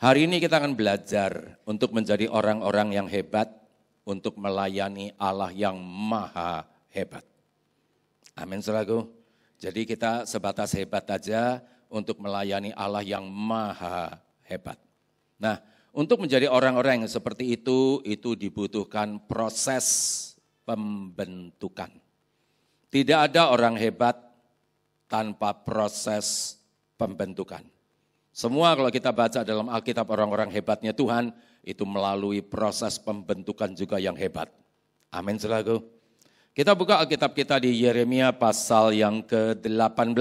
Hari ini kita akan belajar untuk menjadi orang-orang yang hebat, untuk melayani Allah yang maha hebat. Amin, saudaraku. Jadi kita sebatas hebat aja untuk melayani Allah yang maha hebat. Nah, untuk menjadi orang-orang yang seperti itu dibutuhkan proses pembentukan. Tidak ada orang hebat tanpa proses pembentukan. Semua kalau kita baca dalam Alkitab orang-orang hebatnya Tuhan, itu melalui proses pembentukan juga yang hebat. Amin, saudaraku. Kita buka Alkitab kita di Yeremia pasal yang ke-18.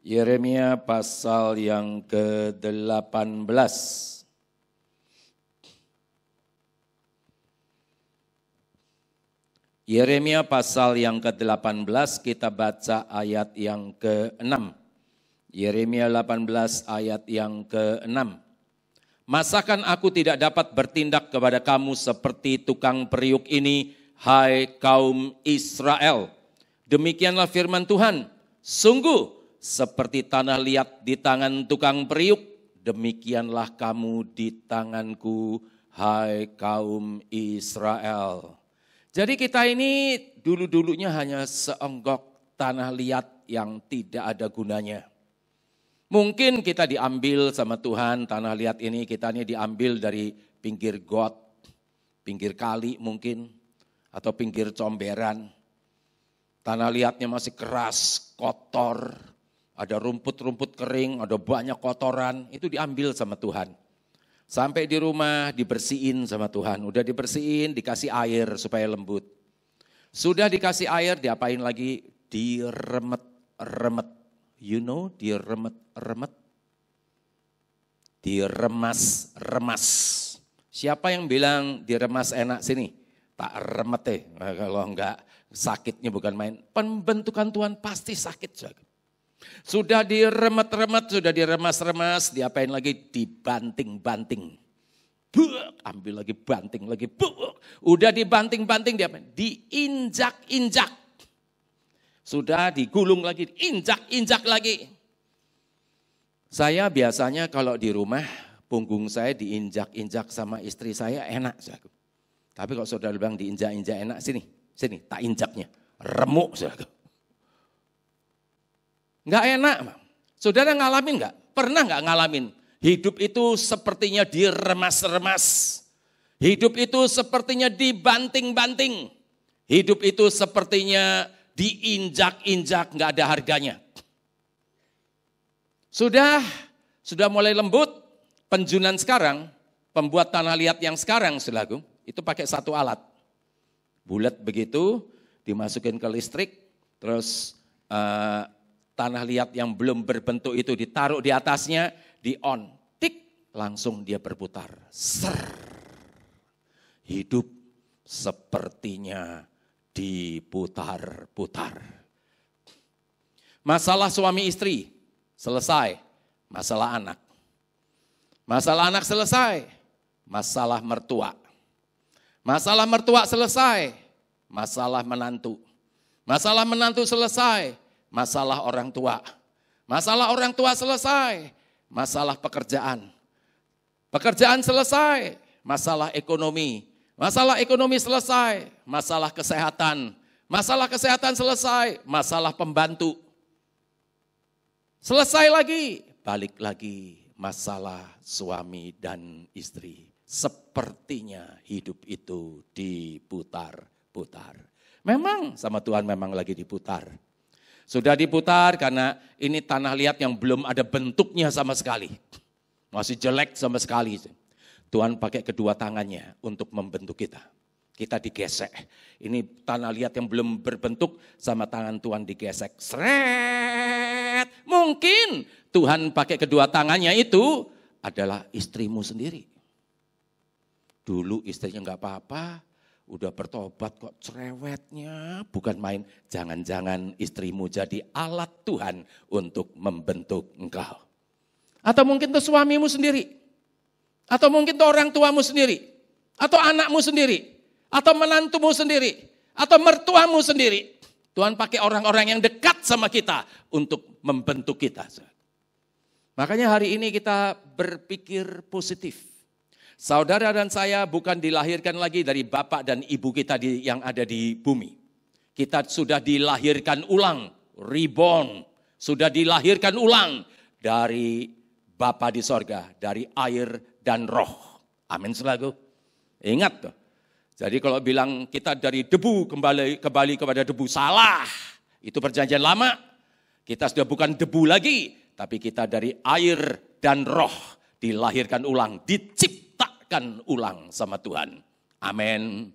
Yeremia pasal yang ke-18. Yeremia pasal yang ke-18 kita baca ayat yang ke-6. Yeremia 18 ayat yang ke-6. Masakan aku tidak dapat bertindak kepada kamu seperti tukang periuk ini, hai kaum Israel? Demikianlah firman Tuhan, sungguh seperti tanah liat di tangan tukang periuk, demikianlah kamu di tanganku, hai kaum Israel. Jadi kita ini dulu-dulunya hanya seonggok tanah liat yang tidak ada gunanya. Mungkin kita diambil sama Tuhan, tanah liat ini kita ini diambil dari pinggir got, pinggir kali mungkin, atau pinggir comberan. Tanah liatnya masih keras, kotor, ada rumput-rumput kering, ada banyak kotoran, itu diambil sama Tuhan. Sampai di rumah dibersihin sama Tuhan, udah dibersihin, dikasih air supaya lembut. Sudah dikasih air, diapain lagi? Diremet-remet. You know, diremet-remet. Diremas-remas. Siapa yang bilang diremas enak sini? Tak remet kalau enggak sakitnya bukan main. Pembentukan Tuhan pasti sakit. Sudah diremet-remet, sudah diremas-remas, diapain lagi? Dibanting-banting. Ambil lagi, banting lagi. Udah dibanting-banting, diapain? Diinjak-injak. Sudah digulung lagi, injak-injak lagi. Saya biasanya kalau di rumah, punggung saya diinjak-injak sama istri saya enak. Tapi kalau saudara bilang diinjak-injak enak, sini tak injaknya. Remuk, saudara. Enggak enak. Saudara ngalamin enggak? Pernah enggak ngalamin? Hidup itu sepertinya diremas-remas. Hidup itu sepertinya dibanting-banting. Hidup itu sepertinya diinjak-injak, enggak ada harganya. Sudah mulai lembut. Penjunan sekarang, pembuat tanah liat yang sekarang, saudaraku, itu pakai satu alat. Bulat begitu, dimasukin ke listrik, terus tanah liat yang belum berbentuk itu ditaruh di atasnya, di on, tik, langsung dia berputar. Ser. Hidup sepertinya diputar-putar. Masalah suami istri selesai, masalah anak. Masalah anak selesai, masalah mertua. Masalah mertua selesai, masalah menantu. Masalah menantu selesai, masalah orang tua. Masalah orang tua selesai, masalah pekerjaan. Pekerjaan selesai, masalah ekonomi. Masalah ekonomi selesai, masalah kesehatan. Masalah kesehatan selesai, masalah pembantu. Selesai lagi, balik lagi masalah suami dan istri. Sepertinya hidup itu diputar-putar. Memang sama Tuhan memang lagi diputar. Sudah diputar karena ini tanah liat yang belum ada bentuknya sama sekali. Masih jelek sama sekali. Tuhan pakai kedua tangannya untuk membentuk kita. Kita digesek. Ini tanah liat yang belum berbentuk sama tangan Tuhan digesek. Sret. Mungkin Tuhan pakai kedua tangannya itu adalah istrimu sendiri. Dulu istrinya enggak apa-apa. Udah bertobat kok cerewetnya, bukan main. Jangan-jangan istrimu jadi alat Tuhan untuk membentuk engkau. Atau mungkin itu suamimu sendiri. Atau mungkin itu orang tuamu sendiri. Atau anakmu sendiri. Atau menantumu sendiri. Atau mertuamu sendiri. Tuhan pakai orang-orang yang dekat sama kita untuk membentuk kita. Makanya hari ini kita berpikir positif. Saudara dan saya bukan dilahirkan lagi dari bapak dan ibu kita yang ada di bumi. Kita sudah dilahirkan ulang, reborn. Sudah dilahirkan ulang dari Bapa di sorga, dari air dan roh. Amin selalu. Ingat tuh. Jadi kalau bilang kita dari debu kembali kepada debu, salah. Itu perjanjian lama. Kita sudah bukan debu lagi, tapi kita dari air dan roh dilahirkan ulang, diciptakan ulang sama Tuhan. Amin.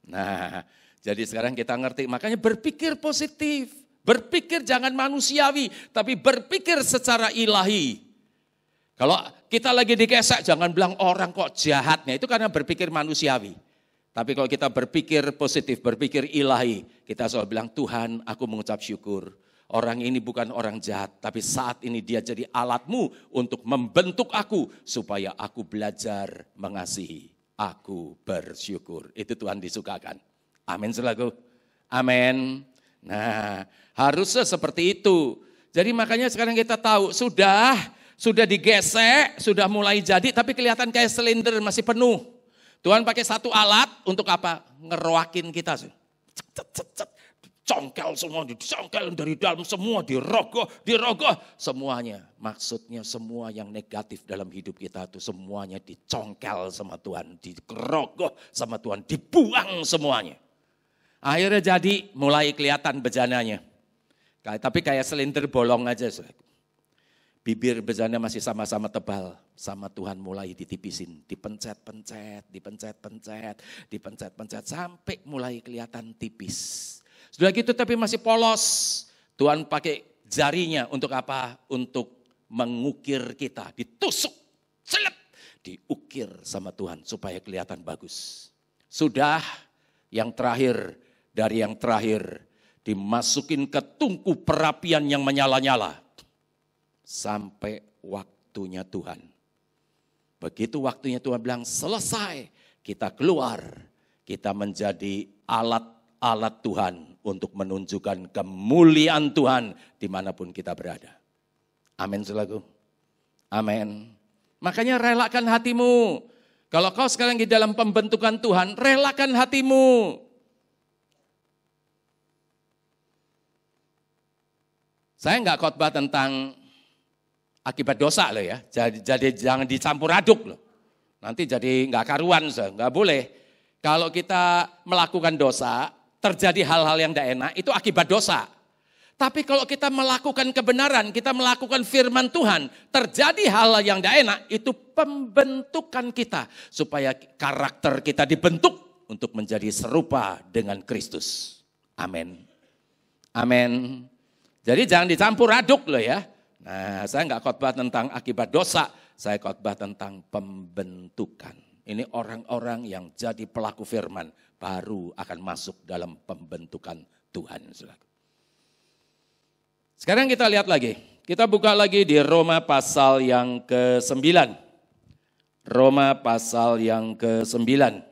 Nah, jadi sekarang kita ngerti, makanya berpikir positif. Berpikir jangan manusiawi, tapi berpikir secara ilahi. Kalau kita lagi dikesek, jangan bilang orang kok jahatnya, itu karena berpikir manusiawi. Tapi kalau kita berpikir positif, berpikir ilahi, kita selalu bilang, Tuhan aku mengucap syukur. Orang ini bukan orang jahat, tapi saat ini dia jadi alatmu untuk membentuk aku, supaya aku belajar mengasihi. Aku bersyukur. Itu Tuhan disukakan. Amin selalu. Amin. Nah, harusnya seperti itu. Jadi makanya sekarang kita tahu, sudah digesek, sudah mulai jadi, tapi kelihatan kayak silinder masih penuh. Tuhan pakai satu alat untuk apa? Ngeroakin kita. Congkel semua, dicongkel dari dalam semua, dirogoh semuanya. Maksudnya semua yang negatif dalam hidup kita itu semuanya dicongkel sama Tuhan, dirogoh sama Tuhan, dibuang semuanya. Akhirnya jadi mulai kelihatan bejananya. Tapi kayak silinder bolong aja. Bibir bejana masih sama-sama tebal, sama Tuhan mulai ditipisin, dipencet-pencet, sampai mulai kelihatan tipis. Sudah gitu tapi masih polos, Tuhan pakai jarinya untuk apa? Untuk mengukir kita, ditusuk, selep, diukir sama Tuhan supaya kelihatan bagus. Sudah yang terakhir, dari yang terakhir, dimasukin ke tungku perapian yang menyala-nyala. Sampai waktunya Tuhan. Begitu waktunya Tuhan bilang selesai, kita keluar. Kita menjadi alat-alat Tuhan untuk menunjukkan kemuliaan Tuhan dimanapun kita berada. Amin selalu. Amin. Makanya relakan hatimu. Kalau kau sekarang di dalam pembentukan Tuhan, relakan hatimu. Saya enggak khotbah tentang akibat dosa loh ya, jadi jangan dicampur aduk loh. Nanti jadi nggak karuan, nggak boleh. Kalau kita melakukan dosa, terjadi hal-hal yang tidak enak, itu akibat dosa. Tapi kalau kita melakukan kebenaran, kita melakukan firman Tuhan, terjadi hal yang tidak enak, itu pembentukan kita. Supaya karakter kita dibentuk untuk menjadi serupa dengan Kristus. Amin. Amin. Jadi jangan dicampur aduk loh ya. Nah, saya enggak khotbah tentang akibat dosa, saya khotbah tentang pembentukan. Ini orang-orang yang jadi pelaku firman baru akan masuk dalam pembentukan Tuhan. Sekarang kita lihat lagi, kita buka lagi di Roma pasal yang ke-9. Roma pasal yang ke-9.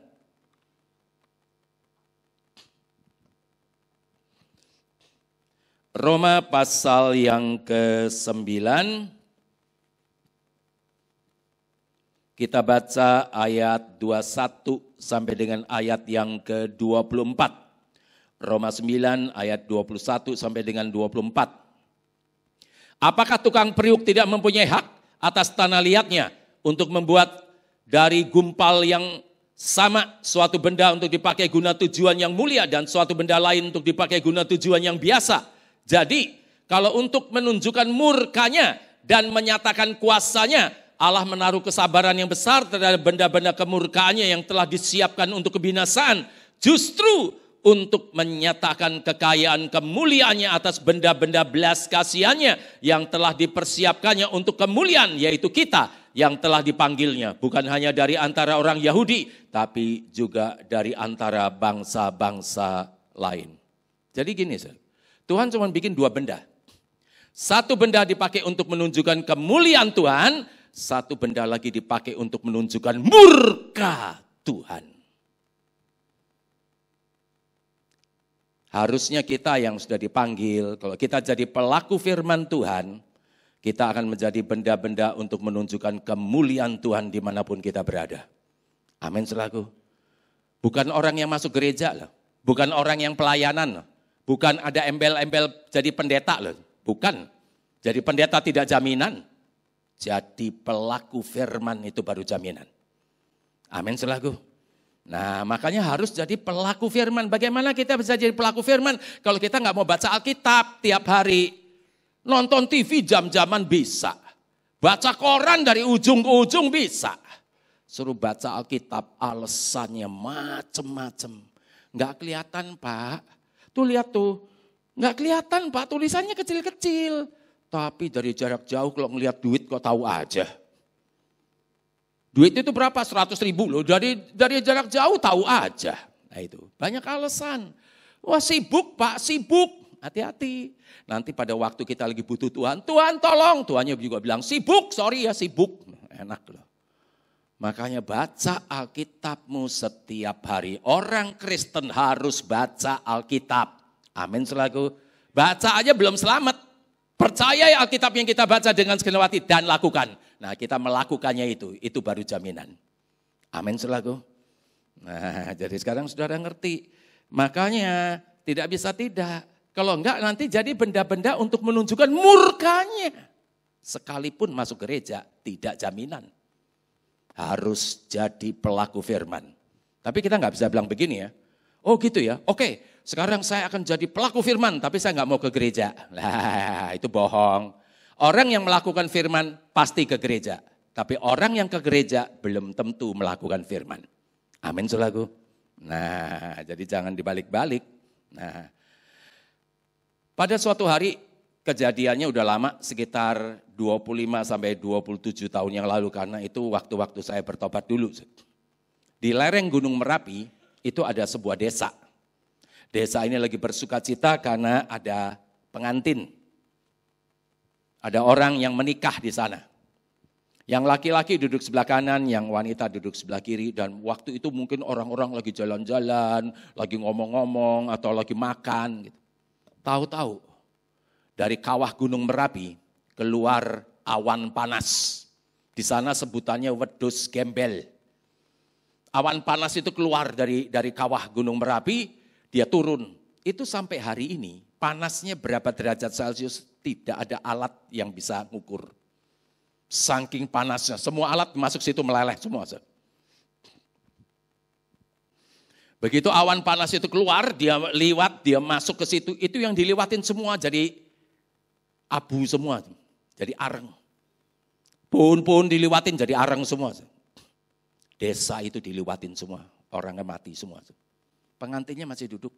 Roma pasal yang ke-9, kita baca ayat 21 sampai dengan ayat yang ke-24. Roma 9 ayat 21 sampai dengan 24. Apakah tukang periuk tidak mempunyai hak atas tanah liatnya untuk membuat dari gumpal yang sama suatu benda untuk dipakai guna tujuan yang mulia dan suatu benda lain untuk dipakai guna tujuan yang biasa? Jadi kalau untuk menunjukkan murkanya dan menyatakan kuasanya, Allah menaruh kesabaran yang besar terhadap benda-benda kemurkaannya yang telah disiapkan untuk kebinasaan. Justru untuk menyatakan kekayaan kemuliaannya atas benda-benda belas kasihannya yang telah dipersiapkannya untuk kemuliaan, yaitu kita yang telah dipanggilnya. Bukan hanya dari antara orang Yahudi, tapi juga dari antara bangsa-bangsa lain. Jadi gini, Tuhan cuma bikin dua benda. Satu benda dipakai untuk menunjukkan kemuliaan Tuhan, satu benda lagi dipakai untuk menunjukkan murka Tuhan. Harusnya kita yang sudah dipanggil, kalau kita jadi pelaku firman Tuhan, kita akan menjadi benda-benda untuk menunjukkan kemuliaan Tuhan dimanapun kita berada. Amin saudaraku. Bukan orang yang masuk gereja loh, bukan orang yang pelayanan loh, bukan ada embel-embel jadi pendeta loh, bukan. Jadi pendeta tidak jaminan, jadi pelaku firman itu baru jaminan. Amin saudaraku. Nah makanya harus jadi pelaku firman. Bagaimana kita bisa jadi pelaku firman kalau kita nggak mau baca Alkitab tiap hari? Nonton TV jam-jaman bisa. Baca koran dari ujung ke ujung bisa. Suruh baca Alkitab alasannya macem-macem. Nggak kelihatan Pak. Tuh lihat tuh. Nggak kelihatan Pak, tulisannya kecil-kecil. Tapi dari jarak jauh kalau ngelihat duit kok tahu aja. Duit itu berapa? 100.000 loh. Dari jarak jauh tahu aja. Nah itu banyak alasan. Wah sibuk Pak, sibuk. Hati-hati. Nanti pada waktu kita lagi butuh Tuhan, Tuhan tolong. Tuhannya juga bilang sibuk, sorry ya sibuk. Enak loh. Makanya baca Alkitabmu setiap hari. Orang Kristen harus baca Alkitab. Amin selaku. Baca aja belum selamat. Percaya ya Alkitab yang kita baca dengan segenap hati dan lakukan. Nah kita melakukannya itu baru jaminan. Amin selaku. Nah jadi sekarang saudara ngerti. Makanya tidak bisa tidak. Kalau enggak nanti jadi benda-benda untuk menunjukkan murkanya. Sekalipun masuk gereja tidak jaminan. Harus jadi pelaku firman. Tapi kita nggak bisa bilang begini ya. Oh gitu ya, oke sekarang saya akan jadi pelaku firman tapi saya nggak mau ke gereja. Lah itu bohong. Orang yang melakukan firman pasti ke gereja. Tapi orang yang ke gereja belum tentu melakukan firman. Amin saudaraku. Nah jadi jangan dibalik-balik. Nah pada suatu hari kejadiannya udah lama sekitar 25 sampai 27 tahun yang lalu karena itu waktu-waktu saya bertobat dulu. Di lereng Gunung Merapi itu ada sebuah desa. Desa ini lagi bersuka cita karena ada pengantin. Ada orang yang menikah di sana. Yang laki-laki duduk sebelah kanan, yang wanita duduk sebelah kiri. Dan waktu itu mungkin orang-orang lagi jalan-jalan, lagi ngomong-ngomong atau lagi makan. Gitu. Tahu-tahu dari kawah Gunung Merapi keluar awan panas. Di sana sebutannya wedhus gembel. Awan panas itu keluar dari kawah Gunung Merapi, dia turun. Itu sampai hari ini panasnya berapa derajat Celcius tidak ada alat yang bisa mengukur. Saking panasnya, semua alat masuk situ meleleh semua. Begitu awan panas itu keluar, dia liwat, dia masuk ke situ, itu yang diliwatin semua jadi abu semua, jadi areng. Pohon-pohon diliwatin jadi areng semua. Desa itu diliwatin semua, orangnya mati semua. Pengantinnya masih duduk.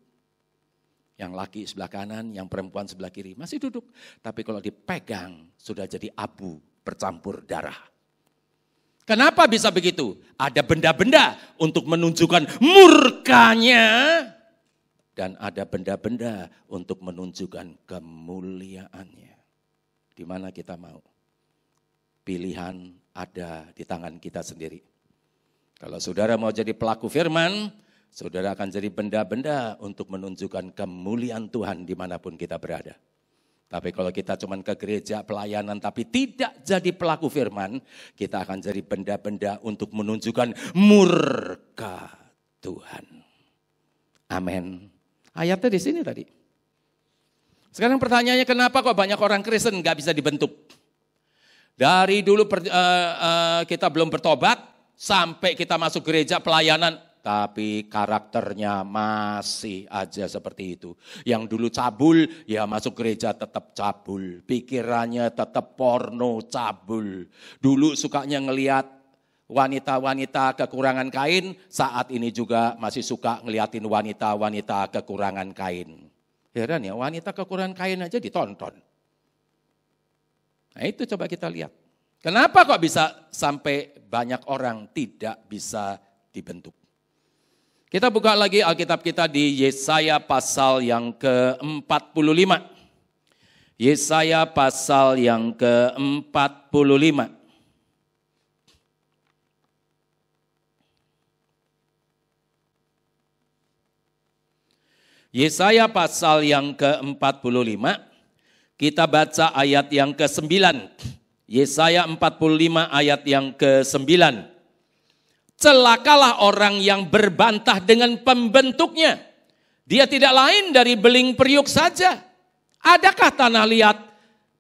Yang laki sebelah kanan, yang perempuan sebelah kiri masih duduk. Tapi kalau dipegang sudah jadi abu bercampur darah. Kenapa bisa begitu? Ada benda-benda untuk menunjukkan murkanya. Dan ada benda-benda untuk menunjukkan kemuliaannya. Di mana kita mau? Pilihan ada di tangan kita sendiri. Kalau saudara mau jadi pelaku firman, saudara akan jadi benda-benda untuk menunjukkan kemuliaan Tuhan dimanapun kita berada. Tapi kalau kita cuma ke gereja pelayanan tapi tidak jadi pelaku firman, kita akan jadi benda-benda untuk menunjukkan murka Tuhan. Amin. Ayatnya di sini tadi. Sekarang pertanyaannya kenapa kok banyak orang Kristen gak bisa dibentuk? Dari dulu kita belum bertobat, sampai kita masuk gereja pelayanan, tapi karakternya masih aja seperti itu. Yang dulu cabul, ya masuk gereja tetap cabul. Pikirannya tetap porno cabul. Dulu sukanya ngelihat wanita-wanita kekurangan kain, saat ini juga masih suka ngeliatin wanita-wanita kekurangan kain. Heran ya, wanita kekurangan kain aja ditonton. Nah itu coba kita lihat. Kenapa kok bisa sampai banyak orang tidak bisa dibentuk? Kita buka lagi Alkitab kita di Yesaya pasal yang ke-45. Yesaya pasal yang ke-45. Yesaya pasal yang ke-45, kita baca ayat yang ke-9. Yesaya 45 ayat yang ke-9. Celakalah orang yang berbantah dengan pembentuknya. Dia tidak lain dari beling periuk saja. Adakah tanah liat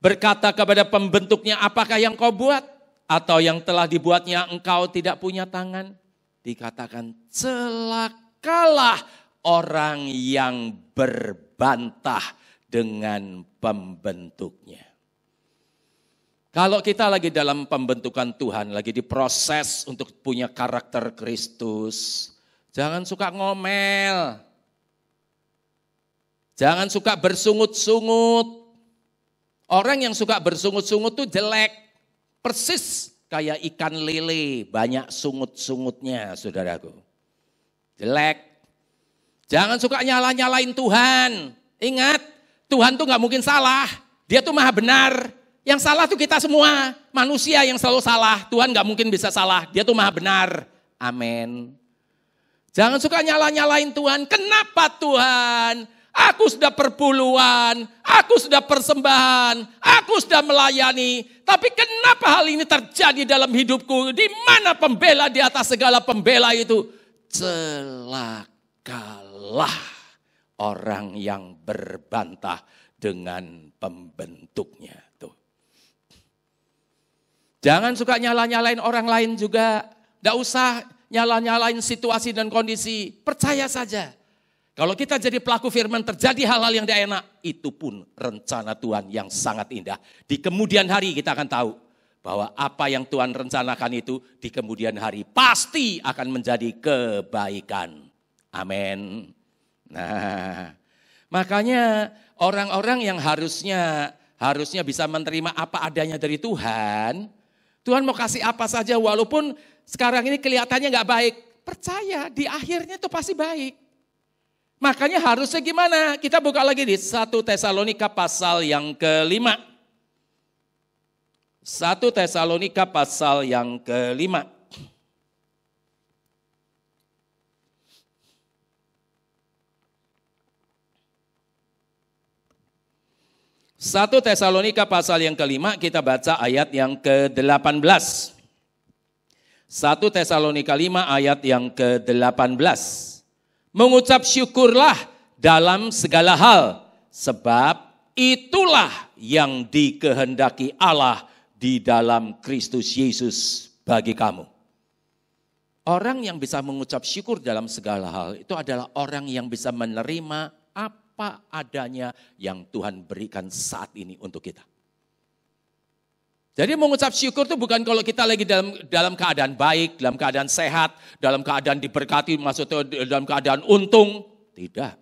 berkata kepada pembentuknya, apakah yang kau buat? Atau yang telah dibuatnya engkau tidak punya tangan? Dikatakan celakalah orang yang berbantah dengan pembentuknya. Kalau kita lagi dalam pembentukan Tuhan, lagi diproses untuk punya karakter Kristus, jangan suka ngomel. Jangan suka bersungut-sungut. Orang yang suka bersungut-sungut tuh jelek. Persis kayak ikan lele, banyak sungut-sungutnya, saudaraku. Jelek. Jangan suka nyala-nyalain Tuhan. Ingat, Tuhan tuh gak mungkin salah. Dia tuh maha benar. Yang salah tuh kita semua. Manusia yang selalu salah. Tuhan gak mungkin bisa salah. Dia tuh maha benar. Amin. Jangan suka nyala-nyalain Tuhan. Kenapa Tuhan? Aku sudah perpuluhan, aku sudah persembahan, aku sudah melayani. Tapi kenapa hal ini terjadi dalam hidupku? Di mana pembela di atas segala pembela itu? Celakalah orang yang berbantah dengan pembentuknya. Tuh. Jangan suka nyala-nyalain orang lain juga. Gak usah nyala-nyalain situasi dan kondisi. Percaya saja. Kalau kita jadi pelaku firman terjadi hal-hal yang tidak enak, itu pun rencana Tuhan yang sangat indah. Di kemudian hari kita akan tahu bahwa apa yang Tuhan rencanakan itu di kemudian hari pasti akan menjadi kebaikan. Amin. Nah, makanya orang-orang yang harusnya bisa menerima apa adanya dari Tuhan, Tuhan mau kasih apa saja walaupun sekarang ini kelihatannya nggak baik. Percaya di akhirnya itu pasti baik. Makanya harusnya gimana? Kita buka lagi di 1 Tesalonika pasal yang ke-5. 1 Tesalonika pasal yang ke-5. 1 Tesalonika pasal yang ke-5 kita baca ayat yang ke-18. 1 Tesalonika 5 ayat yang ke-18. Mengucap syukurlah dalam segala hal, sebab itulah yang dikehendaki Allah di dalam Kristus Yesus bagi kamu. Orang yang bisa mengucap syukur dalam segala hal itu adalah orang yang bisa menerima apa adanya yang Tuhan berikan saat ini untuk kita. Jadi mengucap syukur itu bukan kalau kita lagi dalam keadaan baik, dalam keadaan sehat, dalam keadaan diberkati, maksudnya dalam keadaan untung. Tidak.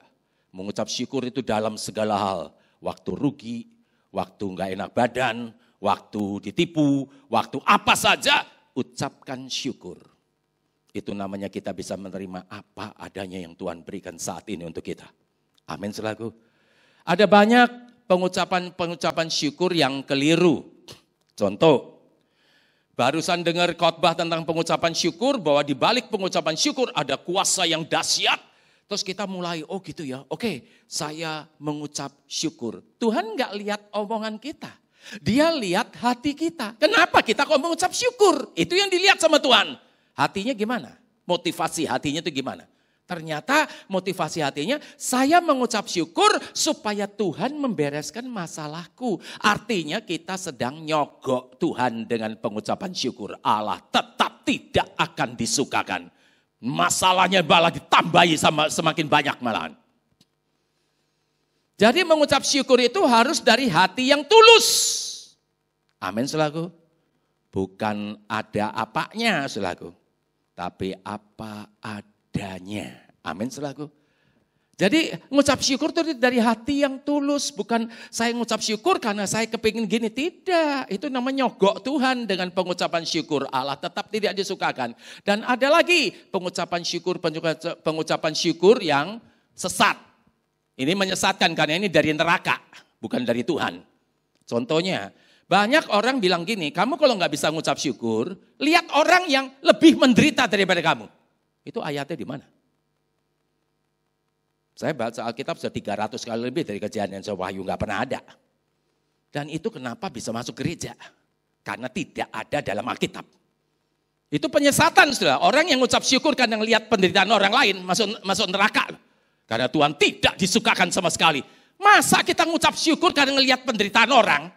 Mengucap syukur itu dalam segala hal. Waktu rugi, waktu nggak enak badan, waktu ditipu, waktu apa saja, ucapkan syukur. Itu namanya kita bisa menerima apa adanya yang Tuhan berikan saat ini untuk kita. Amin selaku. Ada banyak pengucapan syukur yang keliru. Contoh, barusan dengar khotbah tentang pengucapan syukur, bahwa di balik pengucapan syukur ada kuasa yang dahsyat. Terus kita mulai, oh gitu ya, oke, saya mengucap syukur. Tuhan gak lihat omongan kita, dia lihat hati kita. Kenapa kita kok mengucap syukur? Itu yang dilihat sama Tuhan. Hatinya gimana? Motivasi hatinya itu gimana? Ternyata motivasi hatinya, saya mengucap syukur supaya Tuhan membereskan masalahku. Artinya kita sedang nyogok Tuhan dengan pengucapan syukur. Allah tetap tidak akan disukakan. Masalahnya malah ditambahi semakin banyak malahan. Jadi mengucap syukur itu harus dari hati yang tulus. Amin selaku. Bukan ada apanya selaku. Tapi apa adanya. Amin selaku. Jadi ngucap syukur itu dari hati yang tulus. Bukan saya ngucap syukur karena saya kepingin gini. Tidak. Itu namanya nyogok Tuhan dengan pengucapan syukur. Allah tetap tidak disukakan. Dan ada lagi pengucapan syukur yang sesat. Ini menyesatkan karena ini dari neraka. Bukan dari Tuhan. Contohnya. Banyak orang bilang gini. Kamu kalau nggak bisa ngucap syukur. Lihat orang yang lebih menderita daripada kamu. Itu ayatnya di mana? Saya baca Alkitab sudah 300 kali lebih dari Kejadian sampai Wahyu, nggak pernah ada. Dan itu kenapa bisa masuk gereja? Karena tidak ada dalam Alkitab. Itu penyesatan, saudara. Orang yang ngucap syukur karena lihat penderitaan orang lain masuk neraka. Karena Tuhan tidak disukakan sama sekali. Masa kita ngucap syukur karena ngelihat penderitaan orang?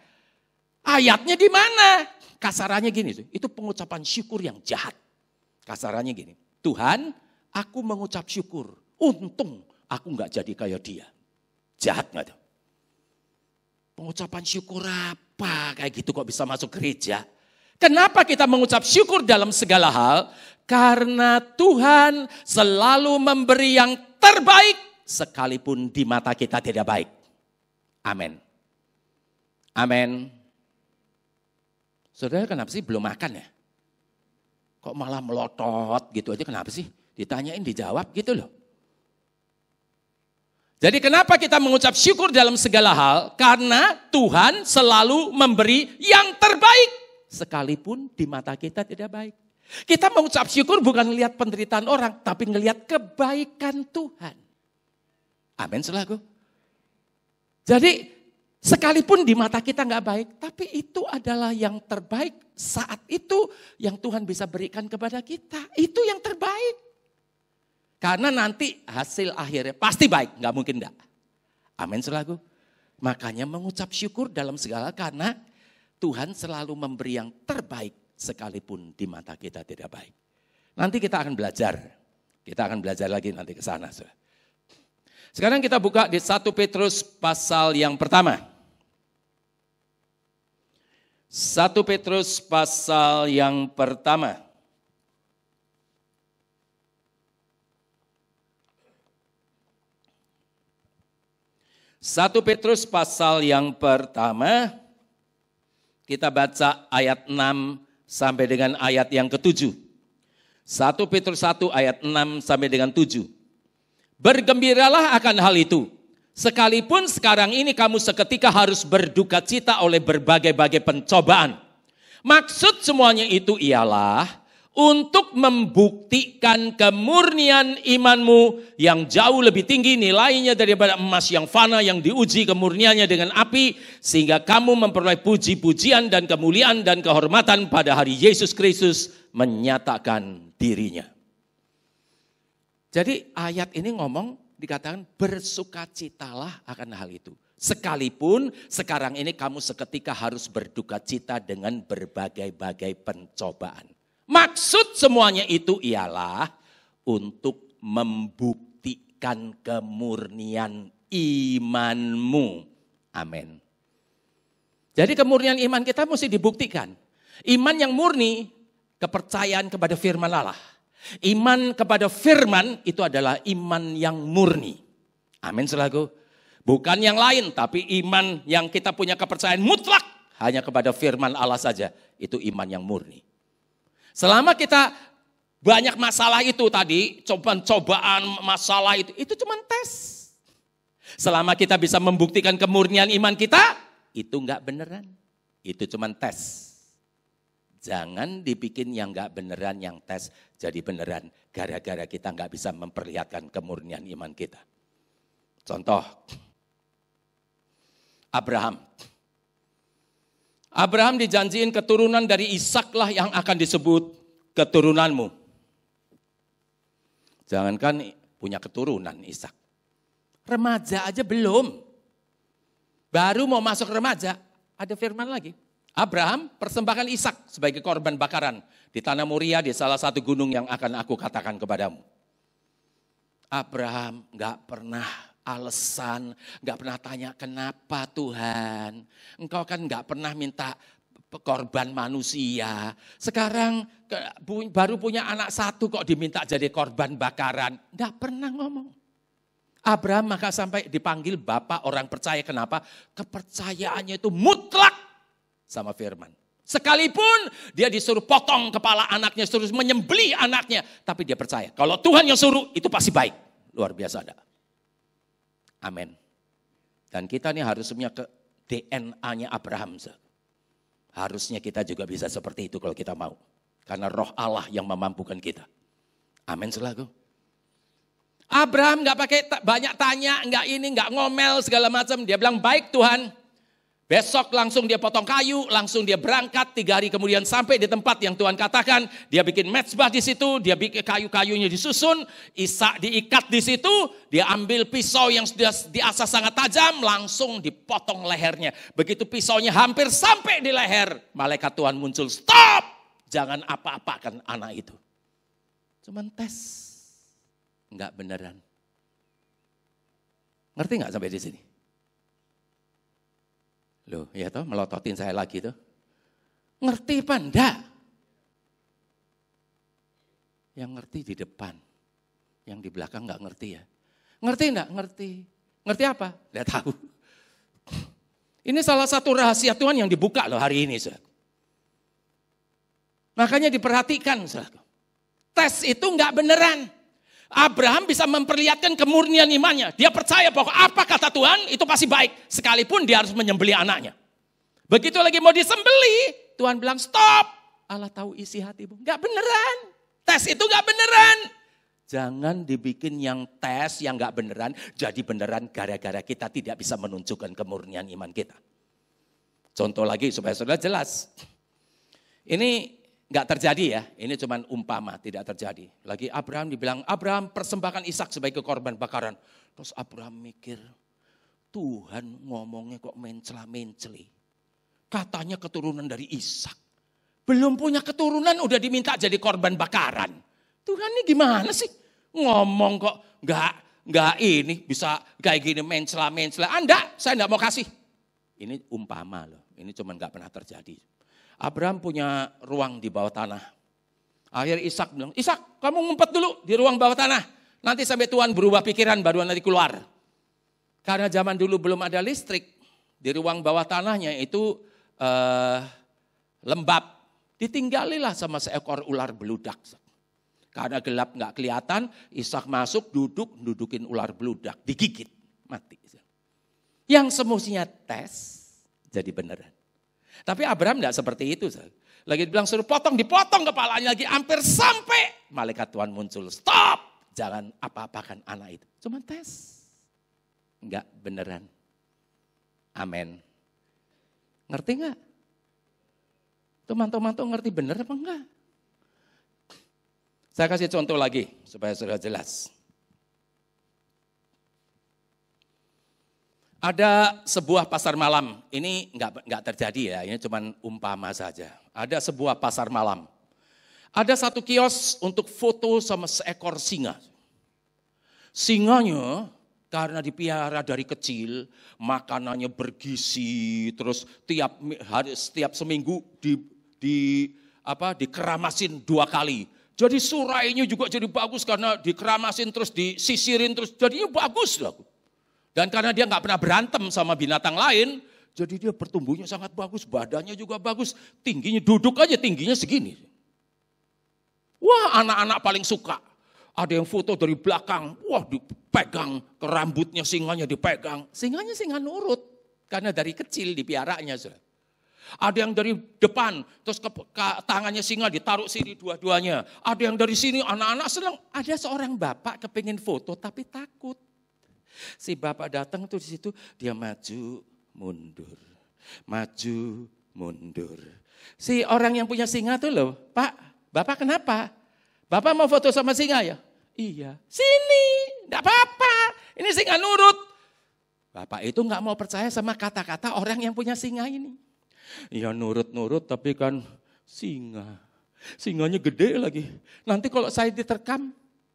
Ayatnya di mana? Kasarannya gini, itu pengucapan syukur yang jahat. Kasarannya gini, Tuhan, aku mengucap syukur. Untung aku nggak jadi kayak dia. Jahat nggak tuh? Pengucapan syukur apa? Kayak gitu kok bisa masuk gereja? Kenapa kita mengucap syukur dalam segala hal? Karena Tuhan selalu memberi yang terbaik sekalipun di mata kita tidak baik. Amin. Amin. Saudara kenapa sih belum makan ya? Kok malah melotot gitu aja, kenapa sih? Ditanyain dijawab gitu loh. Jadi kenapa kita mengucap syukur dalam segala hal? Karena Tuhan selalu memberi yang terbaik. Sekalipun di mata kita tidak baik. Kita mengucap syukur bukan melihat penderitaan orang, tapi melihat kebaikan Tuhan. Amin saudaraku. Jadi sekalipun di mata kita nggak baik, tapi itu adalah yang terbaik saat itu yang Tuhan bisa berikan kepada kita. Itu yang terbaik. Karena nanti hasil akhirnya pasti baik, nggak mungkin enggak. Amin saudaraku. Makanya mengucap syukur dalam segala karena Tuhan selalu memberi yang terbaik sekalipun di mata kita tidak baik. Nanti kita akan belajar. Kita akan belajar lagi nanti ke sana. Saudara. Sekarang kita buka di 1 Petrus pasal yang pertama. 1 Petrus pasal yang pertama. Satu Petrus pasal yang pertama, kita baca ayat 6 sampai dengan ayat yang ke-7. 1 Petrus 1 ayat 6 sampai dengan 7. Bergembiralah akan hal itu. Sekalipun sekarang ini kamu seketika harus berduka cita oleh berbagai-bagai pencobaan. Maksud semuanya itu ialah untuk membuktikan kemurnian imanmu yang jauh lebih tinggi nilainya daripada emas yang fana yang diuji kemurniannya dengan api. Sehingga kamu memperoleh puji-pujian dan kemuliaan dan kehormatan pada hari Yesus Kristus menyatakan dirinya. Jadi ayat ini dikatakan bersukacitalah akan hal itu. Sekalipun sekarang ini kamu seketika harus berduka cita dengan berbagai-bagai pencobaan. Maksud semuanya itu ialah untuk membuktikan kemurnian imanmu. Amin. Jadi kemurnian iman kita mesti dibuktikan. Iman yang murni, kepercayaan kepada firman Allah. Iman kepada firman itu adalah iman yang murni. Amin saudaraku. Bukan yang lain, tapi iman yang kita punya kepercayaan mutlak hanya kepada firman Allah saja. Itu iman yang murni. Selama kita banyak masalah itu tadi, cobaan masalah itu cuma tes. Selama kita bisa membuktikan kemurnian iman kita, itu enggak beneran. Itu cuma tes. Jangan dibikin yang enggak beneran, yang tes jadi beneran. Gara-gara kita enggak bisa memperlihatkan kemurnian iman kita. Contoh, Abraham dijanjiin keturunan dari Ishak-lah yang akan disebut keturunanmu. Jangankan punya keturunan Ishak. Remaja aja belum. Baru mau masuk remaja, ada firman lagi. Abraham persembahkan Ishak sebagai korban bakaran di tanah Moria di salah satu gunung yang akan aku katakan kepadamu. Abraham gak pernah alasan, gak pernah tanya kenapa Tuhan. Engkau kan gak pernah minta korban manusia. Sekarang baru punya anak satu kok diminta jadi korban bakaran. Gak pernah ngomong. Abraham maka sampai dipanggil bapak orang percaya. Kenapa? Kepercayaannya itu mutlak sama firman. Sekalipun dia disuruh potong kepala anaknya, suruh menyembelih anaknya. Tapi dia percaya. Kalau Tuhan yang suruh itu pasti baik. Luar biasa ada. Amin. Dan kita nih harus punya ke DNA-nya Abraham. Harusnya kita juga bisa seperti itu kalau kita mau. Karena roh Allah yang memampukan kita. Amin selaku. Abraham nggak pakai banyak tanya, nggak ngomel segala macam. Dia bilang, baik Tuhan. Besok langsung dia potong kayu, langsung dia berangkat. 3 hari kemudian sampai di tempat yang Tuhan katakan. Dia bikin mezbah di situ, dia bikin kayu-kayunya disusun. Ishak diikat di situ, dia ambil pisau yang sudah diasah sangat tajam, langsung dipotong lehernya. Begitu pisaunya hampir sampai di leher, malaikat Tuhan muncul, stop! Jangan apa-apakan anak itu. Cuman tes, enggak beneran. Ngerti enggak sampai di sini? Loh, ya toh melototin saya lagi tuh. Ngerti apa enggak? Yang ngerti di depan. Yang di belakang enggak ngerti ya. Ngerti enggak? Ngerti. Ngerti apa? Enggak tahu. Ini salah satu rahasia Tuhan yang dibuka loh hari ini. Saudara. Makanya diperhatikan. Saudara. Tes itu enggak beneran. Abraham bisa memperlihatkan kemurnian imannya. Dia percaya bahwa apa kata Tuhan itu pasti baik. Sekalipun dia harus menyembelih anaknya. Begitu lagi mau disembelih, Tuhan bilang stop. Allah tahu isi hatimu. Gak beneran. Tes itu gak beneran. Jangan dibikin yang tes yang gak beneran. Jadi beneran gara-gara kita tidak bisa menunjukkan kemurnian iman kita. Contoh lagi supaya saudara jelas. Ini nggak terjadi ya, ini cuma umpama, tidak terjadi. Lagi Abraham dibilang, Abraham persembahkan Ishak sebagai korban bakaran. Terus Abraham mikir, Tuhan ngomongnya kok mencela-menceli. Katanya keturunan dari Ishak. Belum punya keturunan udah diminta jadi korban bakaran. Tuhan ini gimana sih? Ngomong kok nggak ini bisa kayak gini mencela-mencela. Anda, saya nggak mau kasih. Ini umpama loh, ini cuma nggak pernah terjadi. Abraham punya ruang di bawah tanah. Akhirnya Ishak bilang, Ishak kamu ngumpet dulu di ruang bawah tanah. Nanti sampai Tuhan berubah pikiran baru nanti keluar. Karena zaman dulu belum ada listrik. Di ruang bawah tanahnya itu lembab. Ditinggalilah sama seekor ular beludak. Karena gelap gak kelihatan, Ishak masuk dudukin ular beludak. Digigit, mati. Yang semestinya tes jadi beneran. Tapi Abraham tidak seperti itu. Lagi dibilang suruh dipotong kepalanya lagi. Hampir sampai malaikat Tuhan muncul. Stop! Jangan apa-apakan anak itu. Cuma tes. Enggak beneran. Amin. Ngerti enggak? Teman-teman tuh ngerti bener apa enggak? Saya kasih contoh lagi supaya sudah jelas. Ada sebuah pasar malam, ini enggak terjadi ya, ini cuma umpama saja. Ada sebuah pasar malam. Ada satu kios untuk foto sama seekor singa. Singanya karena dipelihara dari kecil, makanannya bergizi, terus setiap seminggu dikeramasin 2 kali. Jadi surainya juga jadi bagus karena dikeramasin terus disisirin terus jadinya bagus lah. Dan karena dia nggak pernah berantem sama binatang lain, jadi dia bertumbuhnya sangat bagus, badannya juga bagus, tingginya duduk aja tingginya segini. Wah anak-anak paling suka. Ada yang foto dari belakang, wah dipegang ke rambutnya singanya dipegang. Singanya singa nurut, karena dari kecil dipiaranya. Ada yang dari depan, terus ke tangannya singa ditaruh sini dua-duanya. Ada yang dari sini anak-anak senang. Ada seorang bapak kepingin foto tapi takut. Si bapak datang tuh di situ, dia maju, mundur. Maju, mundur. Si orang yang punya singa tuh loh, Pak, Bapak kenapa? Bapak mau foto sama singa ya? Iya. Sini, enggak apa-apa. Ini singa nurut. Bapak itu enggak mau percaya sama kata-kata orang yang punya singa ini. Ya nurut-nurut tapi kan singa. Singanya gede lagi. Nanti kalau saya diterkam,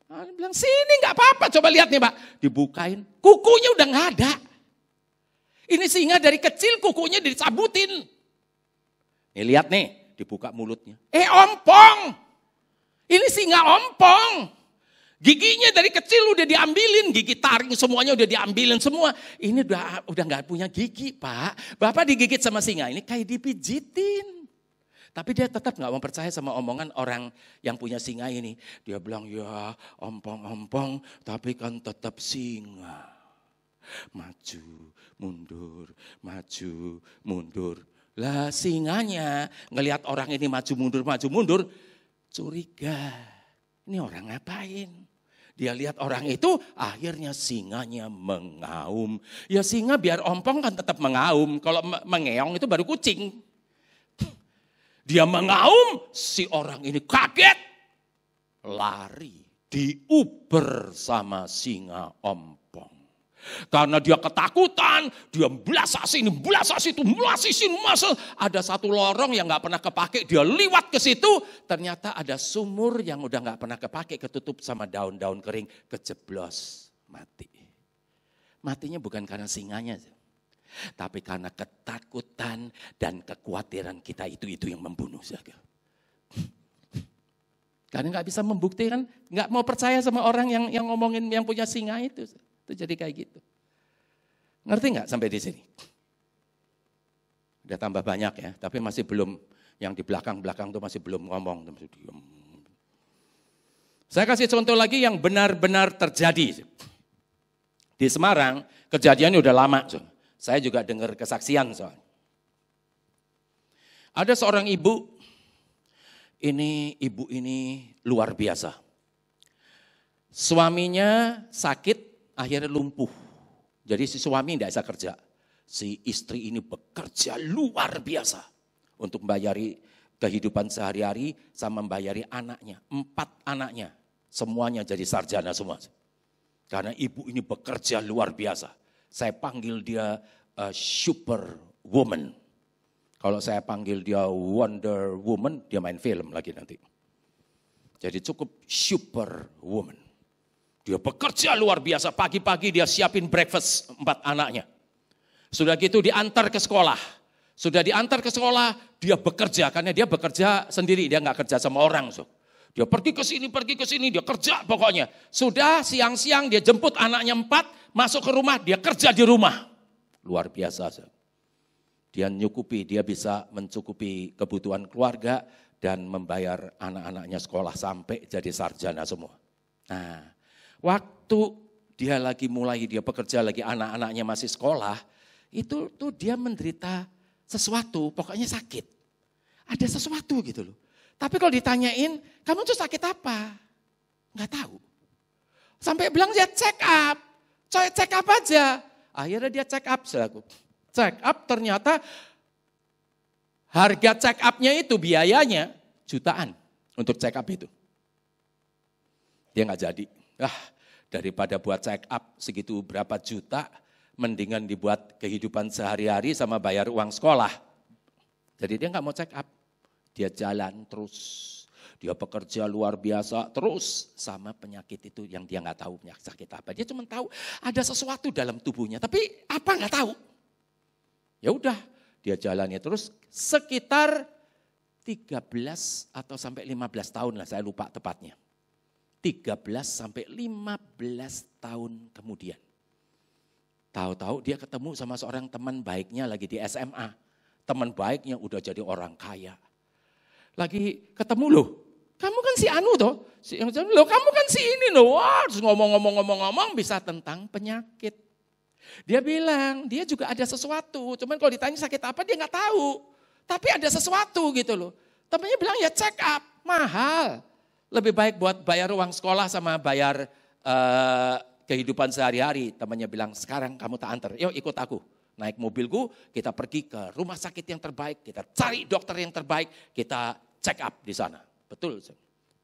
dia bilang sini nggak apa-apa, coba lihat nih Pak. Dibukain, kukunya udah nggak ada. Ini singa dari kecil kukunya dicabutin. Nih lihat nih, dibuka mulutnya. Ompong. Ini singa ompong. Giginya dari kecil udah diambilin, gigi taring semuanya udah diambilin semua. Ini udah nggak punya gigi Pak. Bapak digigit sama singa ini kayak dipijitin. Tapi dia tetap gak mau percaya sama omongan orang yang punya singa ini. Dia bilang ya ompong-ompong tapi kan tetap singa. Maju, mundur, maju, mundur. Lah singanya ngelihat orang ini maju mundur, curiga. Ini orang ngapain? Dia lihat orang itu, akhirnya singanya mengaum. Ya singa biar ompong kan tetap mengaum. Kalau mengeong itu baru kucing. Dia mengaum, si orang ini kaget. Lari, diuber sama singa ompong. Karena dia ketakutan, dia belasah sini, belasah situ, belasah sini, masa ada satu lorong yang gak pernah kepake, dia liwat ke situ, ternyata ada sumur yang udah gak pernah kepake, ketutup sama daun-daun kering, kejeblos, mati. Matinya bukan karena singanya, tapi karena ketakutan dan kekhawatiran kita itu yang membunuh. Karena gak bisa membuktikan, gak mau percaya sama orang yang ngomongin yang punya singa itu. Itu jadi kayak gitu. Ngerti nggak sampai di sini? Udah tambah banyak ya, tapi masih belum, yang di belakang-belakang itu masih belum ngomong. Masih diam. Saya kasih contoh lagi yang benar-benar terjadi. Di Semarang, kejadiannya udah lama. Saya juga dengar kesaksian soalnya. Ada seorang ibu ini luar biasa. Suaminya sakit, akhirnya lumpuh. Jadi si suami tidak bisa kerja. Si istri ini bekerja luar biasa untuk membayari kehidupan sehari-hari sama membayari anaknya. 4 anaknya, semuanya jadi sarjana semua. Karena ibu ini bekerja luar biasa. Saya panggil dia super woman. Kalau saya panggil dia Wonder Woman, dia main film lagi nanti. Jadi cukup super woman. Dia bekerja luar biasa, pagi-pagi dia siapin breakfast 4 anaknya. Sudah gitu diantar ke sekolah. Sudah diantar ke sekolah, dia bekerja. Karena dia bekerja sendiri, dia nggak kerja sama orang. Dia pergi ke sini, dia kerja pokoknya. Sudah siang-siang dia jemput anaknya 4, masuk ke rumah, dia kerja di rumah. Luar biasa. Dia bisa mencukupi kebutuhan keluarga dan membayar anak-anaknya sekolah sampai jadi sarjana semua. Nah, waktu dia bekerja lagi, anak-anaknya masih sekolah, itu tuh dia menderita sesuatu, pokoknya sakit. Ada sesuatu gitu loh. Tapi kalau ditanyain, kamu tuh sakit apa? Nggak tahu. Sampai bilang dia check up aja. Akhirnya dia check up, check up ternyata harga check upnya itu biayanya jutaan untuk check up itu. Dia nggak jadi. Daripada buat check up segitu berapa juta, mendingan dibuat kehidupan sehari-hari sama bayar uang sekolah. Jadi dia nggak mau check up. Dia jalan terus. Dia bekerja luar biasa terus sama penyakit itu yang dia nggak tahu penyakit sakit apa. Dia cuma tahu ada sesuatu dalam tubuhnya, tapi apa nggak tahu. Ya udah, dia jalannya terus sekitar 13 atau sampai 15 tahun lah, saya lupa tepatnya. 13 sampai 15 tahun kemudian. Tahu-tahu dia ketemu sama seorang teman baiknya lagi di SMA. Teman baiknya udah jadi orang kaya. Lagi ketemu loh, kamu kan si Anu toh. Loh kamu kan si ini loh. Wah, terus ngomong bisa tentang penyakit. Dia bilang, dia juga ada sesuatu. Cuman kalau ditanya sakit apa dia nggak tahu. Tapi ada sesuatu gitu loh. Temannya bilang ya check up, mahal. Lebih baik buat bayar uang sekolah sama bayar kehidupan sehari-hari. Temannya bilang, sekarang kamu tak antar, yuk ikut aku. Naik mobilku, kita pergi ke rumah sakit yang terbaik, kita cari dokter yang terbaik, kita check up di sana. Betul,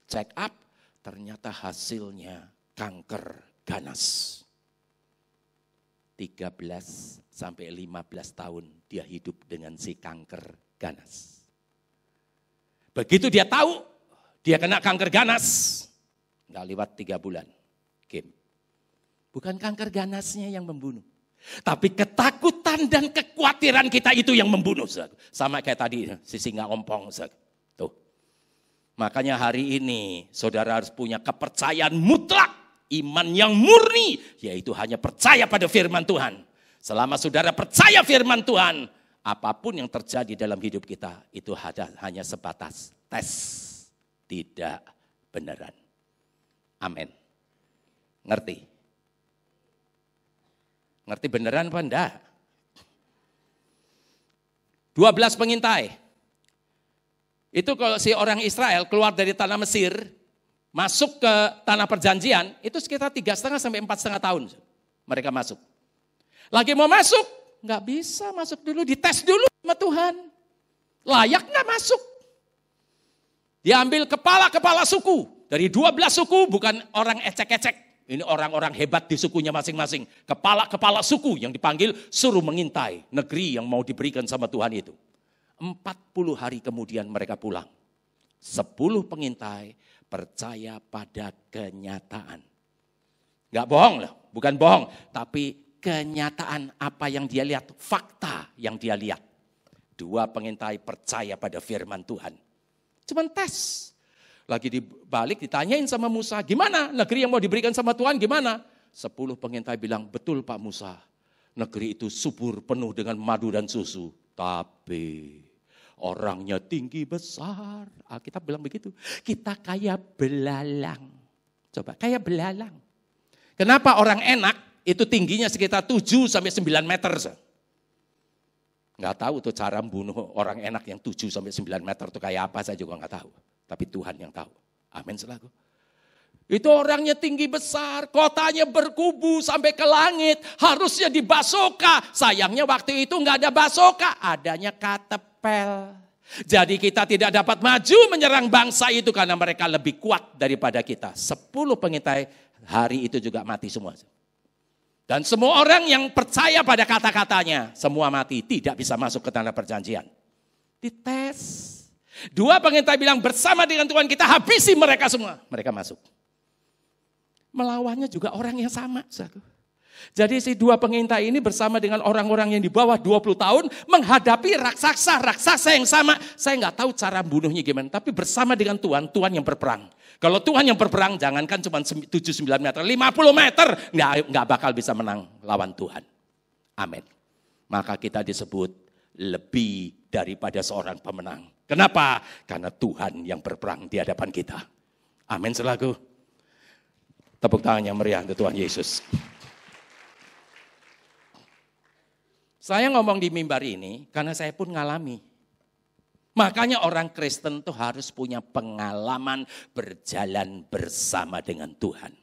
check up ternyata hasilnya kanker ganas. 13 sampai 15 tahun dia hidup dengan si kanker ganas. Begitu dia tahu, dia kena kanker ganas, nggak lewat 3 bulan, game. Bukan kanker ganasnya yang membunuh, tapi ketakutan dan kekhawatiran kita itu yang membunuh. Sama kayak tadi, si singa ompong. Tuh. Makanya hari ini saudara harus punya kepercayaan mutlak, iman yang murni, yaitu hanya percaya pada firman Tuhan. Selama saudara percaya firman Tuhan, apapun yang terjadi dalam hidup kita, itu hanya sebatas tes, tidak beneran. Amin. Ngerti? Ngerti beneran apa enggak? 12 pengintai. Itu kalau si orang Israel keluar dari tanah Mesir, masuk ke tanah perjanjian, itu sekitar 3,5 sampai 4,5 tahun mereka masuk. Lagi mau masuk, nggak bisa masuk dulu, dites dulu sama Tuhan. Layak nggak masuk? Diambil kepala-kepala suku, dari 12 suku, bukan orang ecek-ecek. Ini orang-orang hebat di sukunya masing-masing. Kepala-kepala suku yang dipanggil suruh mengintai negeri yang mau diberikan sama Tuhan itu. 40 hari kemudian mereka pulang. 10 pengintai percaya pada kenyataan. Gak bohong loh, bukan bohong. Tapi kenyataan apa yang dia lihat, fakta yang dia lihat. 2 pengintai percaya pada firman Tuhan. Cuman tes. Lagi dibalik ditanyain sama Musa, gimana negeri yang mau diberikan sama Tuhan gimana? 10 pengintai bilang, betul Pak Musa, negeri itu subur penuh dengan madu dan susu. Tapi orangnya tinggi besar. Alkitab bilang begitu, kita kayak belalang. Coba, kayak belalang. Kenapa orang enak itu tingginya sekitar 7 sampai 9 meter. Nggak tahu tuh cara membunuh orang enak yang 7 sampai 9 meter itu kayak apa, saya juga nggak tahu. Tapi Tuhan yang tahu. Amin selaku. Itu orangnya tinggi besar, kotanya berkubu sampai ke langit. Harusnya di basoka. Sayangnya waktu itu nggak ada basoka, adanya katepel. Jadi kita tidak dapat maju menyerang bangsa itu karena mereka lebih kuat daripada kita. 10 pengintai hari itu juga mati semua. Dan semua orang yang percaya pada kata-katanya, semua mati, tidak bisa masuk ke tanah perjanjian. Dites. 2 pengintai bilang bersama dengan Tuhan kita habisi mereka semua. Mereka masuk. Melawannya juga orang yang sama. Jadi si 2 pengintai ini bersama dengan orang-orang yang di bawah 20 tahun menghadapi raksasa yang sama. Saya nggak tahu cara bunuhnya gimana, tapi bersama dengan Tuhan yang berperang. Kalau Tuhan yang berperang, jangankan cuma 7-9 meter, 50 meter, nggak bakal bisa menang lawan Tuhan. Amin. Maka kita disebut lebih daripada seorang pemenang. Kenapa? Karena Tuhan yang berperang di hadapan kita. Amin selaku. Tepuk tangan yang meriah untuk Tuhan Yesus. Saya ngomong di mimbar ini karena saya pun ngalami. Makanya orang Kristen tuh harus punya pengalaman berjalan bersama dengan Tuhan.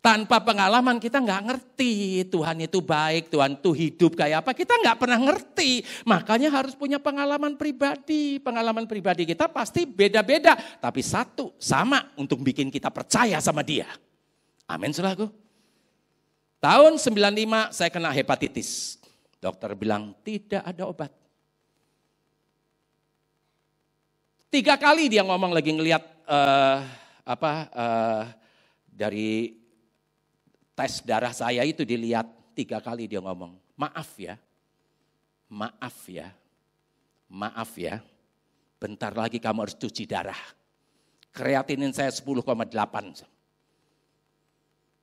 Tanpa pengalaman kita nggak ngerti Tuhan itu baik, Tuhan itu hidup kayak apa, kita nggak pernah ngerti. Makanya harus punya pengalaman pribadi. Pengalaman pribadi kita pasti beda-beda, tapi satu, sama untuk bikin kita percaya sama dia. Amin saudaraku. Tahun 95 saya kena hepatitis. Dokter bilang tidak ada obat. 3 kali dia ngomong lagi ngelihat dari tes darah saya itu dilihat 3 kali dia ngomong, maaf ya, bentar lagi kamu harus cuci darah. Kreatinin saya 10,8.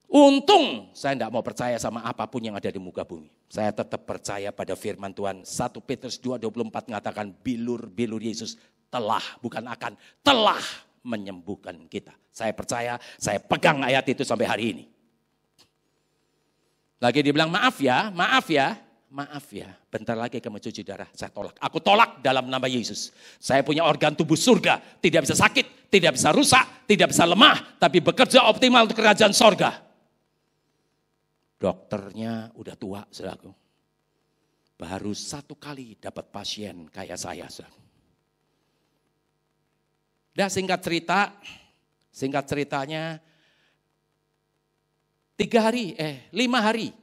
Untung saya tidak mau percaya sama apapun yang ada di muka bumi. Saya tetap percaya pada firman Tuhan. 1 Petrus 2:24 mengatakan bilur-bilur Yesus telah, bukan akan, telah menyembuhkan kita. Saya percaya, saya pegang ayat itu sampai hari ini. Lagi dibilang maaf ya, bentar lagi kamu cuci darah, saya tolak. Aku tolak dalam nama Yesus. Saya punya organ tubuh surga, tidak bisa sakit, tidak bisa rusak, tidak bisa lemah, tapi bekerja optimal untuk kerajaan sorga. Dokternya udah tua, saudaraku. Baru 1 kali dapat pasien kayak saya, saudaraku. Dah singkat ceritanya, 5 hari,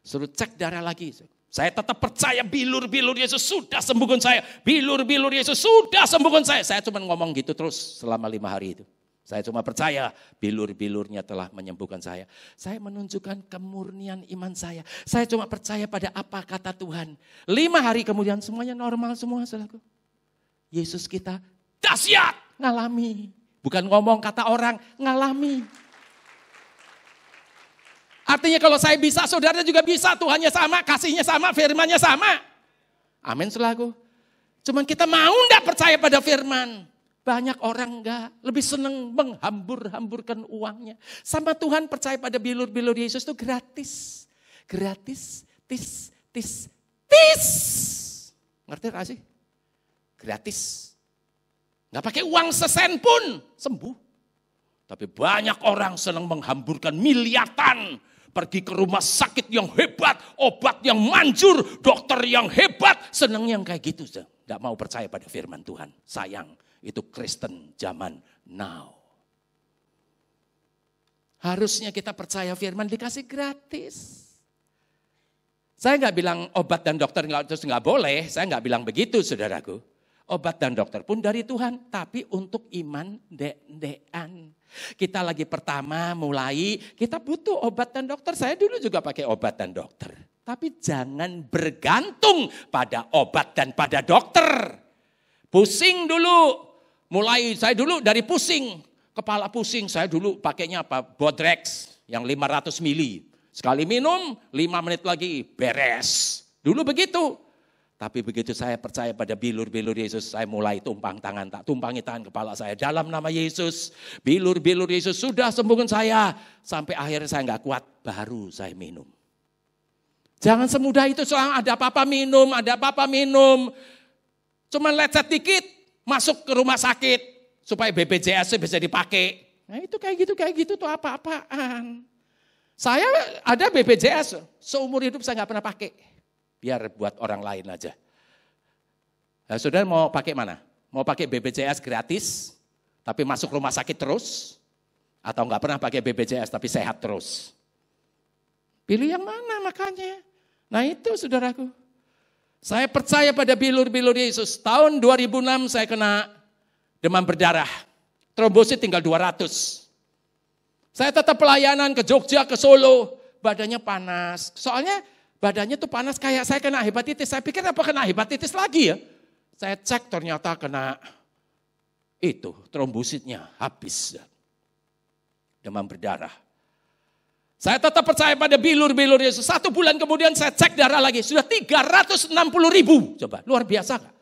suruh cek darah lagi. Saya tetap percaya bilur-bilur Yesus sudah sembuhkan saya. Bilur-bilur Yesus sudah sembuhkan saya. Saya cuma ngomong gitu terus selama 5 hari itu. Saya cuma percaya bilur-bilurnya telah menyembuhkan saya. Saya menunjukkan kemurnian iman saya. Saya cuma percaya pada apa kata Tuhan. 5 hari kemudian semuanya normal semua, saudaraku. Yesus kita dahsyat, ngalami. Bukan ngomong kata orang, ngalami. Artinya kalau saya bisa, saudara juga bisa. Tuhannya sama, kasihnya sama, firmannya sama. Amin saudaraku. Cuman kita mau enggak percaya pada firman. Banyak orang enggak, lebih senang menghambur-hamburkan uangnya. Sama Tuhan percaya pada bilur-bilur Yesus itu gratis. Gratis, tis. Ngerti gak sih? Gratis. Enggak pakai uang sesen pun, sembuh. Tapi banyak orang senang menghamburkan miliatan. Pergi ke rumah sakit yang hebat, obat yang manjur, dokter yang hebat. Senang yang kayak gitu. Tidak mau percaya pada firman Tuhan. Sayang, itu Kristen zaman now. Harusnya kita percaya firman dikasih gratis. Saya nggak bilang obat dan dokter nggak boleh, saya nggak bilang begitu saudaraku. Obat dan dokter pun dari Tuhan, tapi untuk iman dek-dekan. Kita lagi pertama mulai, kita butuh obat dan dokter. Saya dulu juga pakai obat dan dokter. Tapi jangan bergantung pada obat dan pada dokter. Pusing dulu, mulai saya dulu dari pusing. Kepala pusing, saya dulu pakainya apa? Bodrex yang 500 mili. Sekali minum, 5 menit lagi beres. Dulu begitu. Tapi begitu saya percaya pada bilur-bilur Yesus, saya mulai tumpang tangan, tak tumpangi tangan kepala saya. Dalam nama Yesus, bilur-bilur Yesus sudah sembuhkan saya. Sampai akhirnya saya nggak kuat, baru saya minum. Jangan semudah itu, soal ada apa-apa minum, ada apa-apa minum. Cuma lecet dikit, masuk ke rumah sakit. Supaya BPJS bisa dipakai. Nah itu kayak gitu tuh apa-apaan. Saya ada BPJS, seumur hidup saya nggak pernah pakai. Biar buat orang lain aja. Nah, saudara mau pakai mana? Mau pakai BPJS gratis, tapi masuk rumah sakit terus? Atau nggak pernah pakai BPJS tapi sehat terus? Pilih yang mana makanya? Nah itu saudaraku. Saya percaya pada bilur-bilur Yesus. Tahun 2006 saya kena demam berdarah, trombosit tinggal 200. Saya tetap pelayanan ke Jogja, ke Solo, badannya panas. Soalnya badannya tuh panas kayak saya kena hepatitis. Saya pikir apa kena hepatitis lagi ya. Saya cek ternyata kena itu, trombositnya habis. Demam berdarah. Saya tetap percaya pada bilur-bilur Yesus. 1 bulan kemudian saya cek darah lagi, sudah 360.000. Coba, luar biasa gak?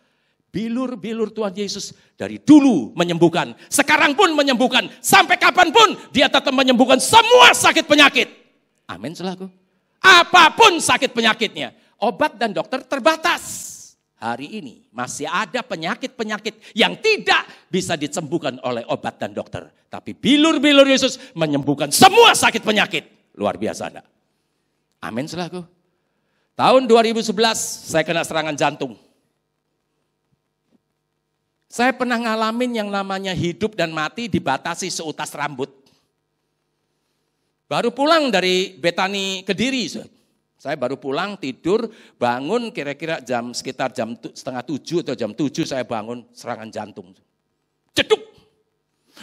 Bilur-bilur Tuhan Yesus dari dulu menyembuhkan, sekarang pun menyembuhkan, sampai kapanpun dia tetap menyembuhkan semua sakit penyakit. Amin saudaraku. Apapun sakit penyakitnya, obat dan dokter terbatas. Hari ini masih ada penyakit-penyakit yang tidak bisa disembuhkan oleh obat dan dokter. Tapi bilur-bilur Yesus menyembuhkan semua sakit penyakit. Luar biasa enggak? Amin saudaraku. Tahun 2011 saya kena serangan jantung. Saya pernah ngalamin yang namanya hidup dan mati dibatasi seutas rambut. Baru pulang dari Betani Kediri. Saya baru pulang tidur, bangun kira-kira sekitar jam 6:30 atau jam 7 saya bangun serangan jantung. Ceduk.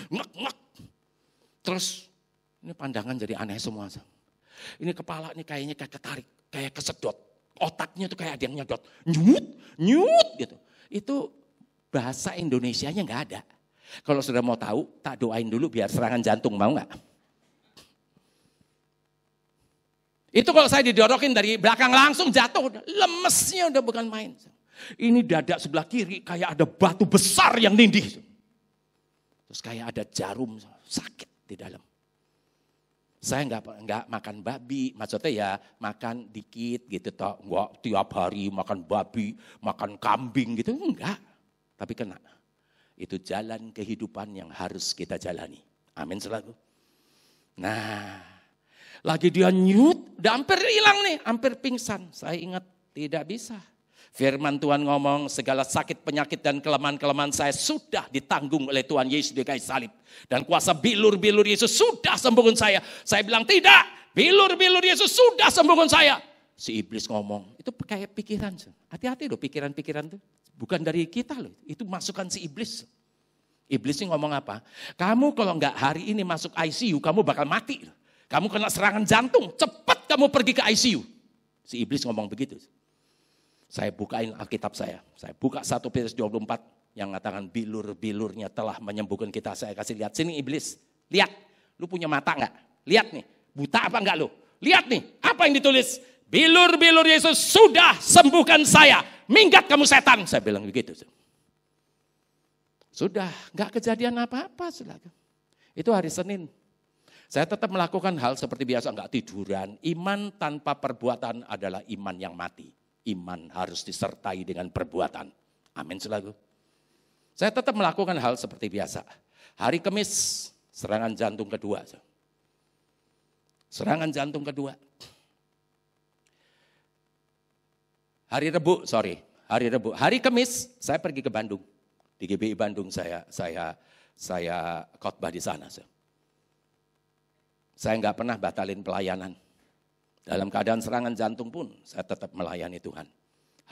Ngek-ngek. Terus ini pandangan jadi aneh semua. Ini kepala ini kayaknya kayak ketarik, kayak kesedot. Otaknya tuh kayak ada yang nyedot. Nyut gitu. Itu bahasa Indonesianya nggak ada. Kalau sudah mau tahu, tak doain dulu biar serangan jantung, mau nggak? Itu kalau saya didorokin dari belakang langsung jatuh, lemesnya udah bukan main. Ini dada sebelah kiri kayak ada batu besar yang nindih. Terus kayak ada jarum sakit di dalam. Saya nggak makan babi, maksudnya ya makan dikit gitu toh, nggak tiap hari makan babi, makan kambing gitu, enggak. Tapi kena. Itu jalan kehidupan yang harus kita jalani. Amin selalu. Nah, lagi dia nyut, udah hampir hilang nih, hampir pingsan. Saya ingat tidak bisa. Firman Tuhan ngomong segala sakit, penyakit dan kelemahan-kelemahan saya sudah ditanggung oleh Tuhan Yesus di kayu salib. Dan kuasa bilur-bilur Yesus sudah sembuhkan saya. Saya bilang tidak, bilur-bilur Yesus sudah sembuhkan saya. Si iblis ngomong, itu kayak pikiran. Hati-hati loh pikiran-pikiran itu. Bukan dari kita loh, itu masukan si iblis. Iblis ini ngomong apa? Kamu kalau enggak hari ini masuk ICU, kamu bakal mati. Kamu kena serangan jantung, cepat kamu pergi ke ICU. Si iblis ngomong begitu. Saya bukain Alkitab saya buka 1 Petrus 24 yang mengatakan bilur-bilurnya telah menyembuhkan kita. Saya kasih lihat, sini iblis, lihat, lu punya mata enggak? Lihat nih, buta apa enggak lu? Lihat nih, apa yang ditulis? Bilur-bilur Yesus sudah sembuhkan saya. Minggat kamu setan. Saya bilang begitu. Sudah, enggak kejadian apa-apa. Itu hari Senin. Saya tetap melakukan hal seperti biasa, enggak tiduran. Iman tanpa perbuatan adalah iman yang mati. Iman harus disertai dengan perbuatan. Amin selalu. Saya tetap melakukan hal seperti biasa. Hari Kamis Serangan jantung kedua. Serangan jantung kedua. Hari Rebu. Hari Kamis saya pergi ke Bandung. Di GBI Bandung saya khotbah di sana. Saya nggak pernah batalin pelayanan. Dalam keadaan serangan jantung pun saya tetap melayani Tuhan.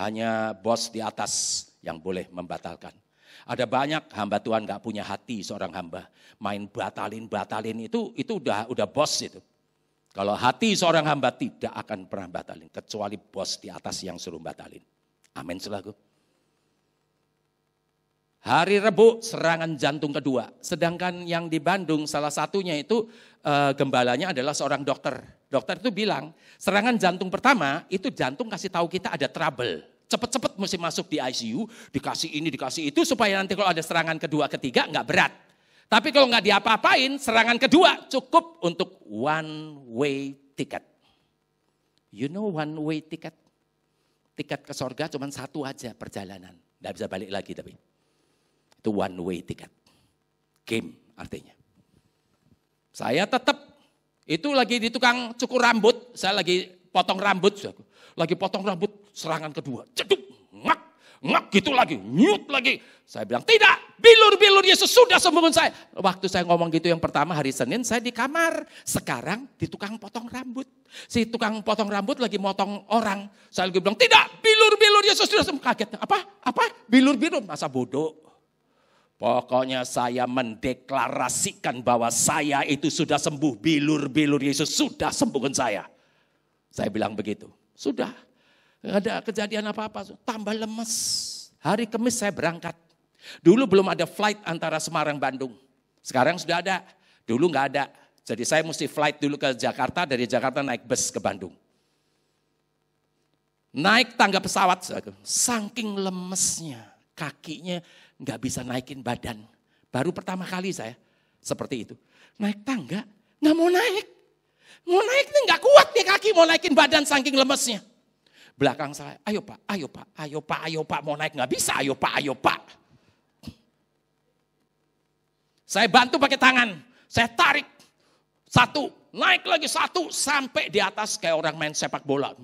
Hanya bos di atas yang boleh membatalkan. Ada banyak hamba Tuhan nggak punya hati seorang hamba. Main batalin itu udah bos itu. Kalau hati seorang hamba tidak akan pernah batalin. Kecuali bos di atas yang suruh batalin. Amin saudaraku. Hari Rebu serangan jantung kedua. Sedangkan yang di Bandung salah satunya itu gembalanya adalah seorang dokter. Dokter itu bilang serangan jantung pertama itu jantung kasih tahu kita ada trouble. Cepet-cepet mesti masuk di ICU, dikasih ini, dikasih itu supaya nanti kalau ada serangan kedua, ketiga nggak berat. Tapi kalau nggak diapa-apain, serangan kedua cukup untuk one way ticket. You know one way ticket? Tiket ke sorga cuma satu aja perjalanan, nggak bisa balik lagi tapi. Itu one way ticket. Game artinya. Saya tetap, itu lagi di tukang cukur rambut, saya lagi potong rambut. Lagi potong rambut, serangan kedua. Ceduk, ngak gitu lagi, nyut lagi. Saya bilang, tidak, bilur-bilur Yesus sudah sembuhin saya. Waktu saya ngomong gitu yang pertama hari Senin, saya di kamar. Sekarang di tukang potong rambut. Si tukang potong rambut lagi motong orang. Saya lagi bilang, tidak, bilur-bilur Yesus sudah sembuh. Kaget, apa? Bilur-bilur, masa bodoh. Pokoknya saya mendeklarasikan bahwa saya itu sudah sembuh. Bilur-bilur Yesus sudah sembuhkan saya. Saya bilang begitu. Sudah. Gak ada kejadian apa-apa. Tambah lemes. Hari Kamis saya berangkat. Dulu belum ada flight antara Semarang Bandung. Sekarang sudah ada. Dulu gak ada. Jadi saya mesti flight dulu ke Jakarta. Dari Jakarta naik bus ke Bandung. Naik tangga pesawat. Saking lemesnya. Kakinya nggak bisa naikin badan. Baru pertama kali saya seperti itu. Naik tangga, nggak mau naik. Mau naik nih nggak kuat nih kaki mau naikin badan saking lemesnya. Belakang saya, ayo pak, mau naik nggak bisa, ayo pak. Saya bantu pakai tangan, saya tarik. Satu, naik lagi satu, sampai di atas kayak orang main sepak bola.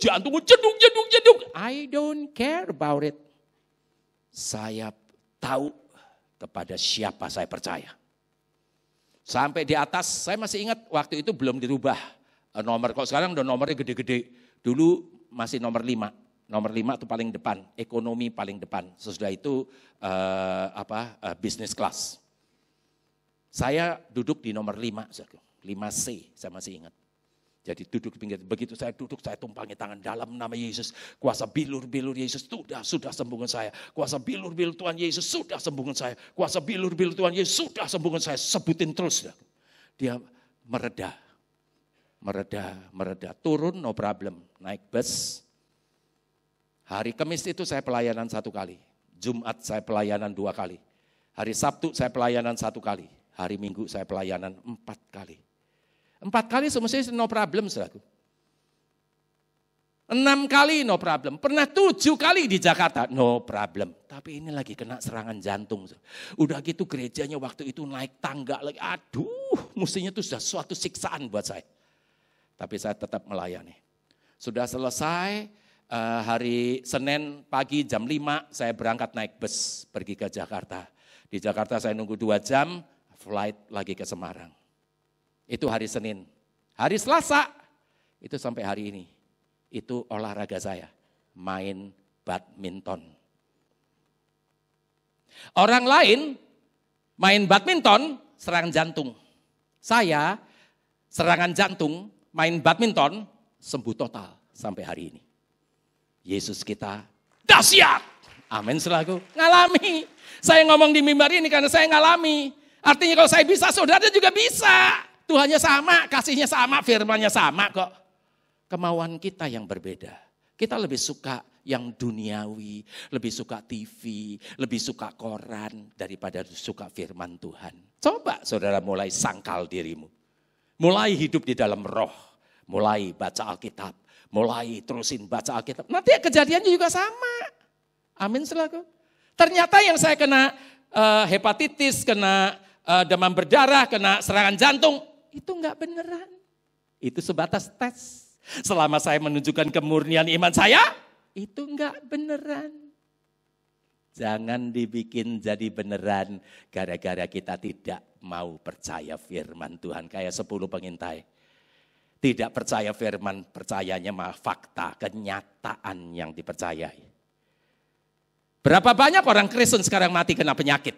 Jantung jeduk. I don't care about it. Saya tahu kepada siapa saya percaya. Sampai di atas, saya masih ingat waktu itu belum dirubah nomor. Kalau sekarang udah nomornya gede-gede. Dulu masih nomor 5. Nomor 5 itu paling depan, ekonomi paling depan. Sesudah itu business class. Saya duduk di nomor 5, 5C, saya masih ingat. Jadi duduk di pinggir, begitu saya duduk, saya tumpangi tangan dalam nama Yesus. Kuasa bilur-bilur Yesus sudah sembuhkan saya. Kuasa bilur-bilur Tuhan Yesus sudah sembuhkan saya. Kuasa bilur-bilur Tuhan Yesus sudah sembuhkan saya. Sebutin terus. Dia mereda. Turun no problem, naik bus. Hari Kamis itu saya pelayanan 1 kali. Jumat saya pelayanan 2 kali. Hari Sabtu saya pelayanan 1 kali. Hari Minggu saya pelayanan 4 kali. 4 kali semestinya no problem, saudaraku. 6 kali no problem. Pernah 7 kali di Jakarta, no problem. Tapi ini lagi kena serangan jantung. Udah gitu gerejanya waktu itu naik tangga lagi. Aduh, mestinya itu sudah suatu siksaan buat saya. Tapi saya tetap melayani. Sudah selesai, hari Senin pagi jam 5 saya berangkat naik bus pergi ke Jakarta. Di Jakarta saya nunggu 2 jam, flight lagi ke Semarang. Itu hari Senin. Hari Selasa, itu sampai hari ini. Itu olahraga saya, main badminton. Orang lain main badminton, serangan jantung. Saya serangan jantung, main badminton, sembuh total sampai hari ini. Yesus kita dahsyat. Amin selaku. Ngalami. Saya ngomong di mimbar ini karena saya ngalami. Artinya kalau saya bisa, saudara juga bisa. Tuhannya sama, kasihnya sama, firmannya sama kok. Kemauan kita yang berbeda. Kita lebih suka yang duniawi, lebih suka TV, lebih suka koran daripada suka firman Tuhan. Coba saudara mulai sangkal dirimu. Mulai hidup di dalam roh. Mulai baca Alkitab. Mulai terusin baca Alkitab. Nanti kejadiannya juga sama. Amin selaku. Ternyata yang saya kena hepatitis, kena demam berdarah, kena serangan jantung. Itu enggak beneran. Itu sebatas tes. Selama saya menunjukkan kemurnian iman saya, itu enggak beneran. Jangan dibikin jadi beneran gara-gara kita tidak mau percaya firman Tuhan. Kayak 10 pengintai. Tidak percaya firman, percayanya malah fakta, kenyataan yang dipercayai. Berapa banyak orang Kristen sekarang mati kena penyakit?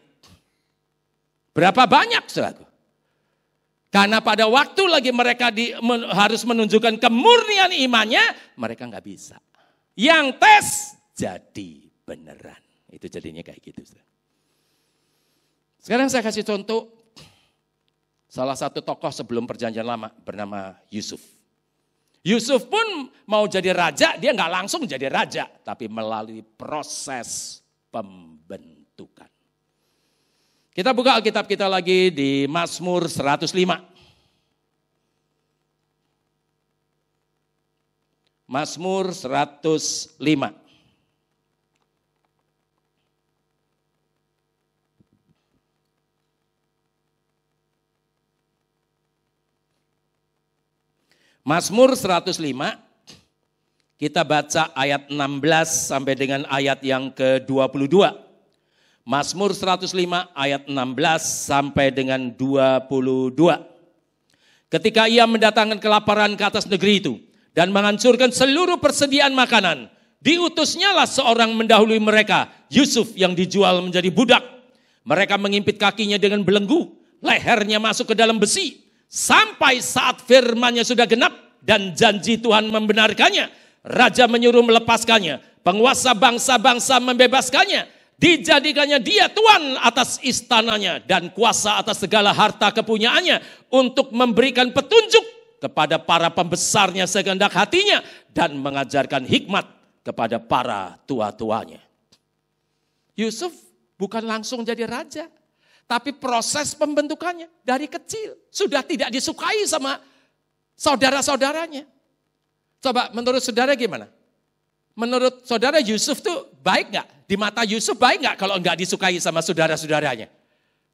Berapa banyak, saudaraku? Karena pada waktu lagi mereka harus menunjukkan kemurnian imannya, mereka nggak bisa. Yang tes jadi beneran. Itu jadinya kayak gitu. Sekarang saya kasih contoh salah satu tokoh sebelum perjanjian lama bernama Yusuf. Yusuf pun mau jadi raja, dia nggak langsung jadi raja, tapi melalui proses pembentukan. Kita buka Alkitab kita lagi di Mazmur 105. Mazmur 105. Mazmur 105, kita baca ayat 16 sampai dengan ayat yang ke-22. Mazmur 105 ayat 16 sampai dengan 22. Ketika ia mendatangkan kelaparan ke atas negeri itu dan menghancurkan seluruh persediaan makanan, diutusnyalah seorang mendahului mereka, Yusuf yang dijual menjadi budak. Mereka mengimpit kakinya dengan belenggu, lehernya masuk ke dalam besi. Sampai saat firman-Nya sudah genap dan janji Tuhan membenarkannya, raja menyuruh melepaskannya, penguasa bangsa-bangsa membebaskannya, dijadikannya dia tuan atas istananya dan kuasa atas segala harta kepunyaannya untuk memberikan petunjuk kepada para pembesarnya segendak hatinya dan mengajarkan hikmat kepada para tua-tuanya. Yusuf bukan langsung jadi raja. Tapi proses pembentukannya dari kecil sudah tidak disukai sama saudara-saudaranya. Coba menurut saudara gimana? Menurut saudara Yusuf tuh baik gak? Di mata Yusuf baik gak kalau enggak disukai sama saudara-saudaranya?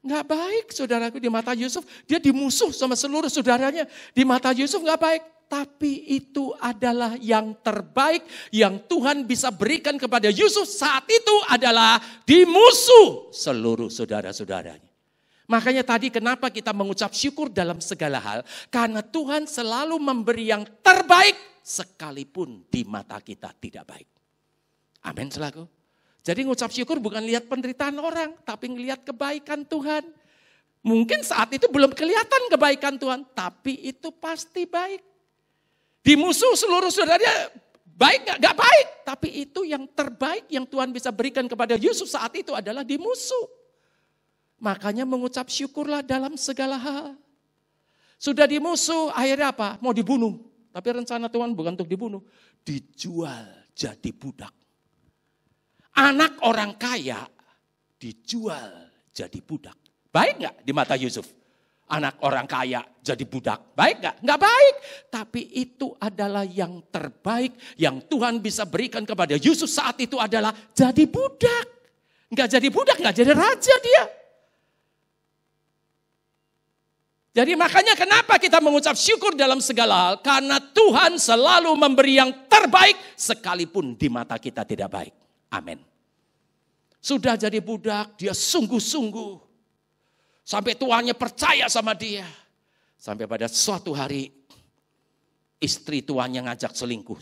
Enggak baik saudaraku di mata Yusuf. Dia dimusuh sama seluruh saudaranya. Di mata Yusuf enggak baik. Tapi itu adalah yang terbaik yang Tuhan bisa berikan kepada Yusuf saat itu adalah dimusuh seluruh saudara-saudaranya. Makanya tadi kenapa kita mengucap syukur dalam segala hal. Karena Tuhan selalu memberi yang terbaik sekalipun di mata kita tidak baik. Amin selaku. Jadi ngucap syukur bukan lihat penderitaan orang, tapi ngelihat kebaikan Tuhan. Mungkin saat itu belum kelihatan kebaikan Tuhan, tapi itu pasti baik. Dimusuh seluruh saudaranya baik gak baik. Tapi itu yang terbaik yang Tuhan bisa berikan kepada Yusuf saat itu adalah dimusuh. Makanya mengucap syukurlah dalam segala hal. Sudah dimusuh akhirnya apa? Mau dibunuh. Tapi rencana Tuhan bukan untuk dibunuh. Dijual jadi budak. Anak orang kaya dijual jadi budak. Baik gak di mata Yusuf? Anak orang kaya jadi budak. Baik gak? Gak baik. Tapi itu adalah yang terbaik yang Tuhan bisa berikan kepada Yusuf saat itu adalah jadi budak. Gak jadi budak, gak jadi raja dia. Jadi makanya kenapa kita mengucap syukur dalam segala hal. Karena Tuhan selalu memberi yang terbaik sekalipun di mata kita tidak baik. Amin. Sudah jadi budak, dia sungguh-sungguh. Sampai tuannya percaya sama dia. Sampai pada suatu hari istri tuannya ngajak selingkuh.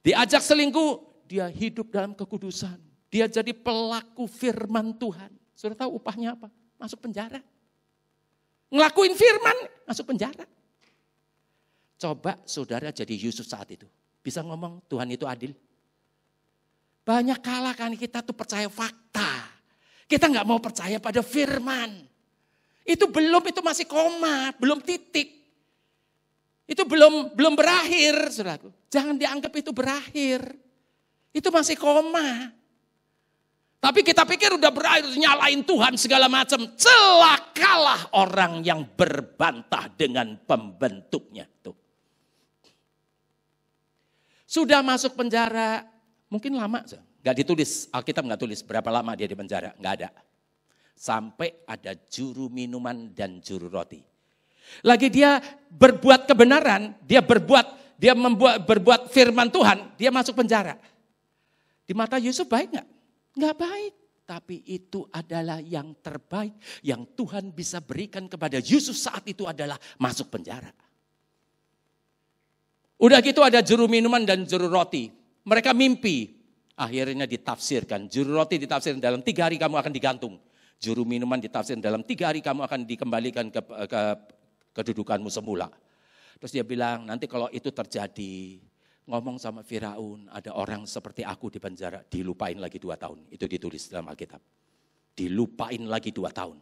Diajak selingkuh, dia hidup dalam kekudusan. Dia jadi pelaku firman Tuhan. Sudah tahu upahnya apa? Masuk penjara. Ngelakuin firman, masuk penjara. Coba saudara jadi Yusuf saat itu. Bisa ngomong Tuhan itu adil. Banyak kala kan kita tuh percaya fakta. Kita nggak mau percaya pada firman. Itu masih koma, belum titik. Itu belum berakhir, saudaraku. Jangan dianggap itu berakhir. Itu masih koma. Tapi kita pikir udah berakhir, nyalain Tuhan segala macam. Celakalah orang yang berbantah dengan pembentuknya. Tuh. Sudah masuk penjara, mungkin lama. Nggak ditulis, Alkitab nggak tulis berapa lama dia di penjara, nggak ada. Sampai ada juru minuman dan juru roti. Lagi dia berbuat kebenaran, dia berbuat firman Tuhan, dia masuk penjara. Di mata Yusuf baik nggak? Nggak baik. Tapi itu adalah yang terbaik yang Tuhan bisa berikan kepada Yusuf saat itu adalah masuk penjara. Udah gitu ada juru minuman dan juru roti. Mereka mimpi. Akhirnya ditafsirkan. Juru roti ditafsirkan dalam 3 hari kamu akan digantung. Juru minuman ditafsirkan dalam 3 hari kamu akan dikembalikan ke kedudukanmu semula. Terus dia bilang nanti kalau itu terjadi, ngomong sama Firaun, ada orang seperti aku di penjara, dilupain lagi 2 tahun. Itu ditulis dalam Alkitab. Dilupain lagi 2 tahun.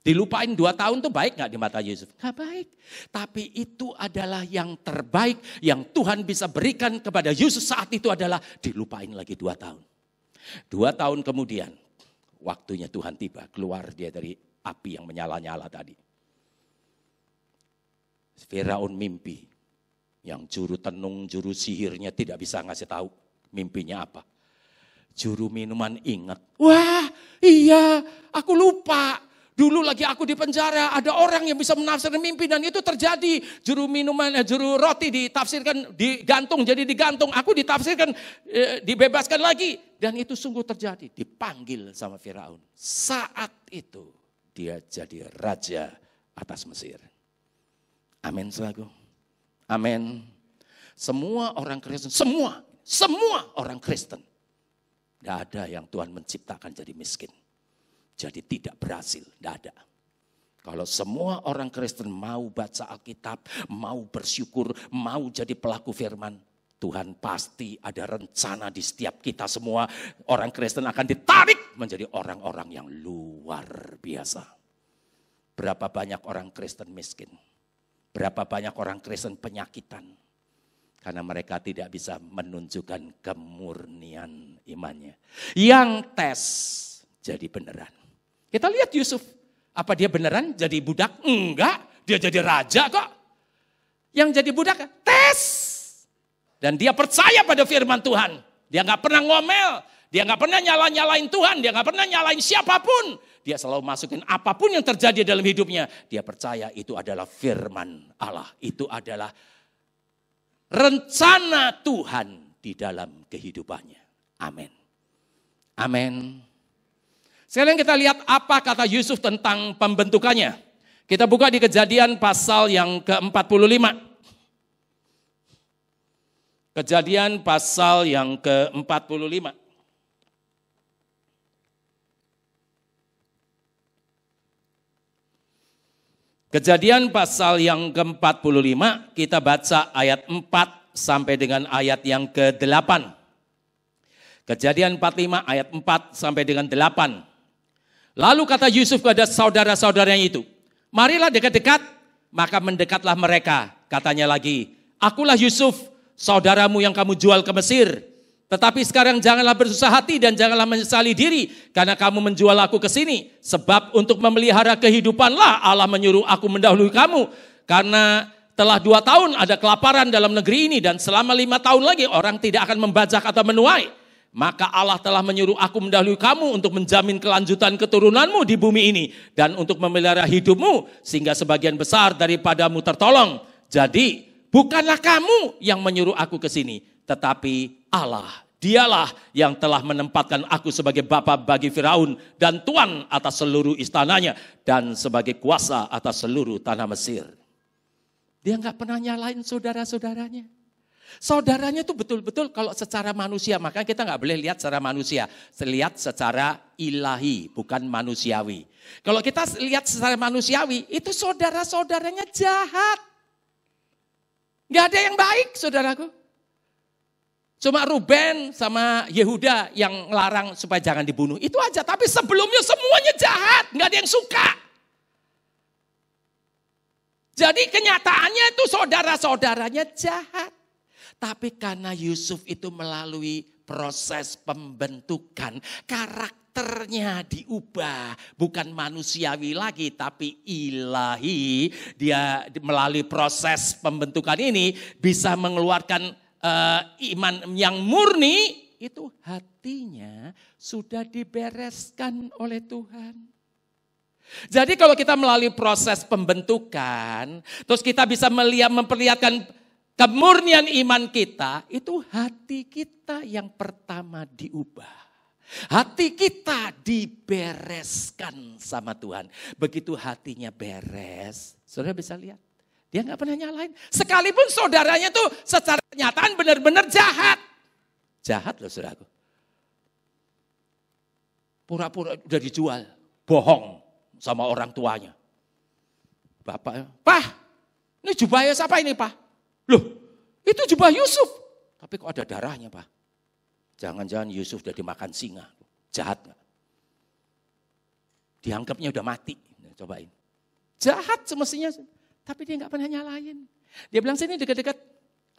Dilupain 2 tahun tuh baik gak di mata Yusuf? Gak baik. Tapi itu adalah yang terbaik yang Tuhan bisa berikan kepada Yusuf saat itu adalah dilupain lagi 2 tahun. 2 tahun kemudian, waktunya Tuhan tiba, keluar dia dari api yang menyala-nyala tadi. Firaun mimpi. Yang juru tenung, juru sihirnya tidak bisa ngasih tahu mimpinya apa. Juru minuman ingat, wah iya aku lupa. Dulu lagi aku di penjara ada orang yang bisa menafsirkan mimpi dan itu terjadi. Juru minuman, juru roti ditafsirkan digantung jadi digantung. Aku ditafsirkan dibebaskan lagi. Dan itu sungguh terjadi. Dipanggil sama Firaun. Saat itu dia jadi raja atas Mesir. Amin selaku. Amin. Semua orang Kristen, semua orang Kristen. Tidak ada yang Tuhan menciptakan jadi miskin. Jadi tidak berhasil, tidak ada. Kalau semua orang Kristen mau baca Alkitab, mau bersyukur, mau jadi pelaku firman, Tuhan pasti ada rencana di setiap kita semua. Orang Kristen akan ditarik menjadi orang-orang yang luar biasa. Berapa banyak orang Kristen miskin? Berapa banyak orang Kristen penyakitan. Karena mereka tidak bisa menunjukkan kemurnian imannya. Yang tes jadi beneran. Kita lihat Yusuf. Apa dia beneran jadi budak? Enggak. Dia jadi raja kok. Yang jadi budak tes. Dan dia percaya pada firman Tuhan. Dia gak pernah ngomel. Dia gak pernah nyalain Tuhan. Dia gak pernah nyalain siapapun. Dia selalu masukin apapun yang terjadi dalam hidupnya. Dia percaya itu adalah firman Allah. Itu adalah rencana Tuhan di dalam kehidupannya. Amin. Amin. Sekarang kita lihat apa kata Yusuf tentang pembentukannya. Kita buka di Kejadian pasal yang ke-45. Kejadian pasal yang ke-45. Kejadian pasal yang ke-45 kita baca ayat 4 sampai dengan ayat yang ke-8. Kejadian 45 ayat 4 sampai dengan 8. Lalu kata Yusuf kepada saudara-saudaranya itu, marilah dekat-dekat, maka mendekatlah mereka. Katanya lagi, akulah Yusuf, saudaramu yang kamu jual ke Mesir. Tetapi sekarang janganlah bersusah hati dan janganlah menyesali diri karena kamu menjual aku ke sini. Sebab untuk memelihara kehidupanlah Allah menyuruh aku mendahului kamu. Karena telah 2 tahun ada kelaparan dalam negeri ini dan selama 5 tahun lagi orang tidak akan membajak atau menuai. Maka Allah telah menyuruh aku mendahului kamu untuk menjamin kelanjutan keturunanmu di bumi ini. Dan untuk memelihara hidupmu sehingga sebagian besar daripadamu tertolong. Jadi bukanlah kamu yang menyuruh aku ke sini. Tetapi Allah, dialah yang telah menempatkan aku sebagai bapa bagi Firaun dan tuan atas seluruh istananya dan sebagai kuasa atas seluruh tanah Mesir. Dia nggak pernah nyalain saudara-saudaranya. Saudaranya itu betul-betul kalau secara manusia, maka kita nggak boleh lihat secara manusia, lihat secara ilahi, bukan manusiawi. Kalau kita lihat secara manusiawi, itu saudara-saudaranya jahat. Nggak ada yang baik, saudaraku. Cuma Ruben sama Yehuda yang larang supaya jangan dibunuh. Itu aja, tapi sebelumnya semuanya jahat. Nggak ada yang suka. Jadi kenyataannya itu saudara-saudaranya jahat. Tapi karena Yusuf itu melalui proses pembentukan, karakternya diubah. Bukan manusiawi lagi, tapi ilahi. Dia melalui proses pembentukan ini bisa mengeluarkan iman yang murni itu hatinya sudah dibereskan oleh Tuhan. Jadi kalau kita melalui proses pembentukan, terus kita bisa memperlihatkan kemurnian iman kita, itu hati kita yang pertama diubah. Hati kita dibereskan sama Tuhan. Begitu hatinya beres, saudara bisa lihat. Dia gak pernah nyalain. Sekalipun saudaranya tuh secara kenyataan benar-benar jahat. Jahat loh saudaraku. Pura-pura udah dijual, bohong sama orang tuanya. Bapaknya, "Pak, ini jubahnya siapa ini, Pak?" "Loh, itu jubah Yusuf." "Tapi kok ada darahnya, Pak?" "Jangan-jangan Yusuf udah dimakan singa." Jahat gak? Dianggapnya udah mati. Cobain. Jahat semestinya. Tapi dia gak pernah nyalain. Dia bilang, "Sini dekat-dekat.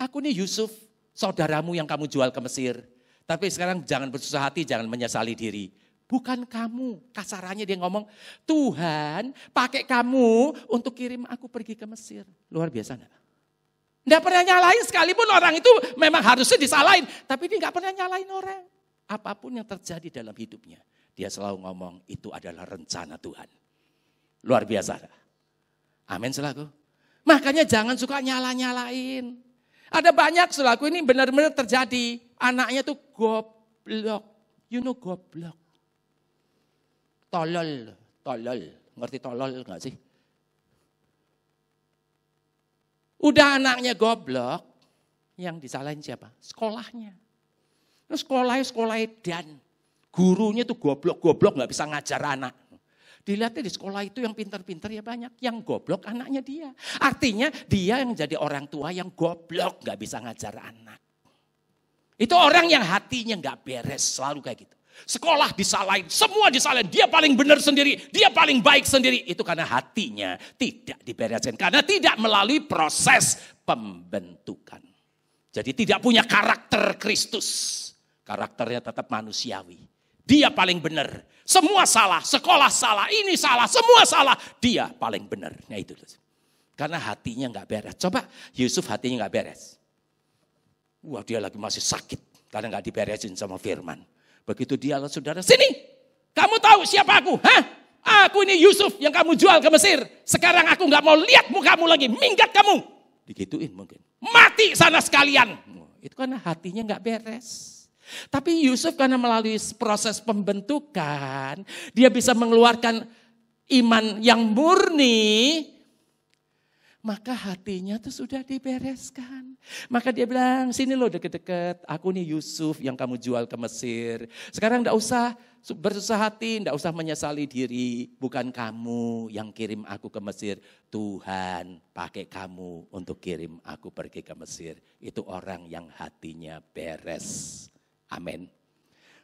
Aku nih Yusuf, saudaramu yang kamu jual ke Mesir. Tapi sekarang jangan bersusah hati, jangan menyesali diri. Bukan kamu." Kasarannya dia ngomong, "Tuhan pakai kamu untuk kirim aku pergi ke Mesir." Luar biasa enggak? Enggak pernah nyalain, sekalipun orang itu memang harusnya disalahin. Tapi dia enggak pernah nyalain orang. Apapun yang terjadi dalam hidupnya, dia selalu ngomong itu adalah rencana Tuhan. Luar biasa. Amin selaku. Makanya jangan suka nyala-nyalain. Ada banyak selaku ini benar-benar terjadi. Anaknya tuh goblok. You know goblok. Tolol. Ngerti tolol enggak sih? Udah anaknya goblok, yang disalahin siapa? Sekolahnya. Sekolahnya dan gurunya tuh goblok nggak bisa ngajar anak. Dilihatnya di sekolah itu yang pintar-pintar ya banyak, yang goblok anaknya dia. Artinya dia yang jadi orang tua yang goblok nggak bisa ngajar anak. Itu orang yang hatinya nggak beres, selalu kayak gitu. Sekolah disalahin, semua disalahin, dia paling benar sendiri, dia paling baik sendiri. Itu karena hatinya tidak dibereskan, karena tidak melalui proses pembentukan. Jadi tidak punya karakter Kristus. Karakternya tetap manusiawi. Dia paling benar. Semua salah, sekolah salah, ini salah, semua salah. Dia paling benar. Nah itu. Karena hatinya gak beres. Coba Yusuf hatinya gak beres. Wah dia lagi masih sakit. Karena gak diberesin sama firman. Begitu dia, saudara, "Sini, kamu tahu siapa aku? Hah? Aku ini Yusuf yang kamu jual ke Mesir. Sekarang aku gak mau lihat mukamu lagi, minggat kamu." Digituin mungkin. "Mati sana sekalian." Itu karena hatinya gak beres. Tapi Yusuf karena melalui proses pembentukan, dia bisa mengeluarkan iman yang murni, maka hatinya tuh sudah dibereskan. Maka dia bilang, "Sini loh deket-deket, aku nih Yusuf yang kamu jual ke Mesir. Sekarang enggak usah bersusah hati, enggak usah menyesali diri. Bukan kamu yang kirim aku ke Mesir, Tuhan pakai kamu untuk kirim aku pergi ke Mesir." Itu orang yang hatinya beres. Amin.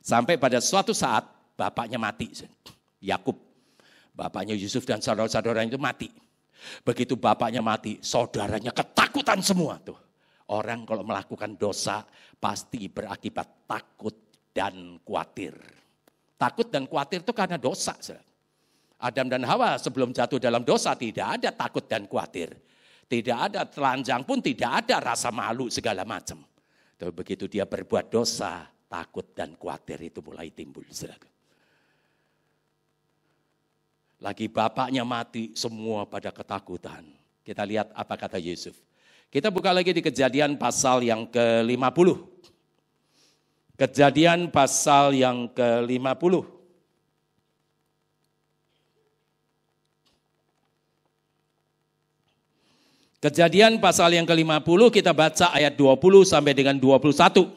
Sampai pada suatu saat bapaknya mati. Yakub, bapaknya Yusuf dan saudara-saudaranya itu mati. Begitu bapaknya mati, saudaranya ketakutan semua tuh. Orang kalau melakukan dosa pasti berakibat takut dan khawatir. Takut dan khawatir itu karena dosa. Adam dan Hawa sebelum jatuh dalam dosa tidak ada takut dan khawatir. Tidak ada telanjang pun, tidak ada rasa malu segala macam. Tapi begitu dia berbuat dosa, takut dan khawatir itu mulai timbul. Lagi bapaknya mati, semua pada ketakutan. Kita lihat apa kata Yusuf. Kita buka lagi di Kejadian pasal yang ke-50. Kejadian pasal yang ke-50. Kejadian pasal yang ke-50 kita baca ayat 20 sampai dengan 21.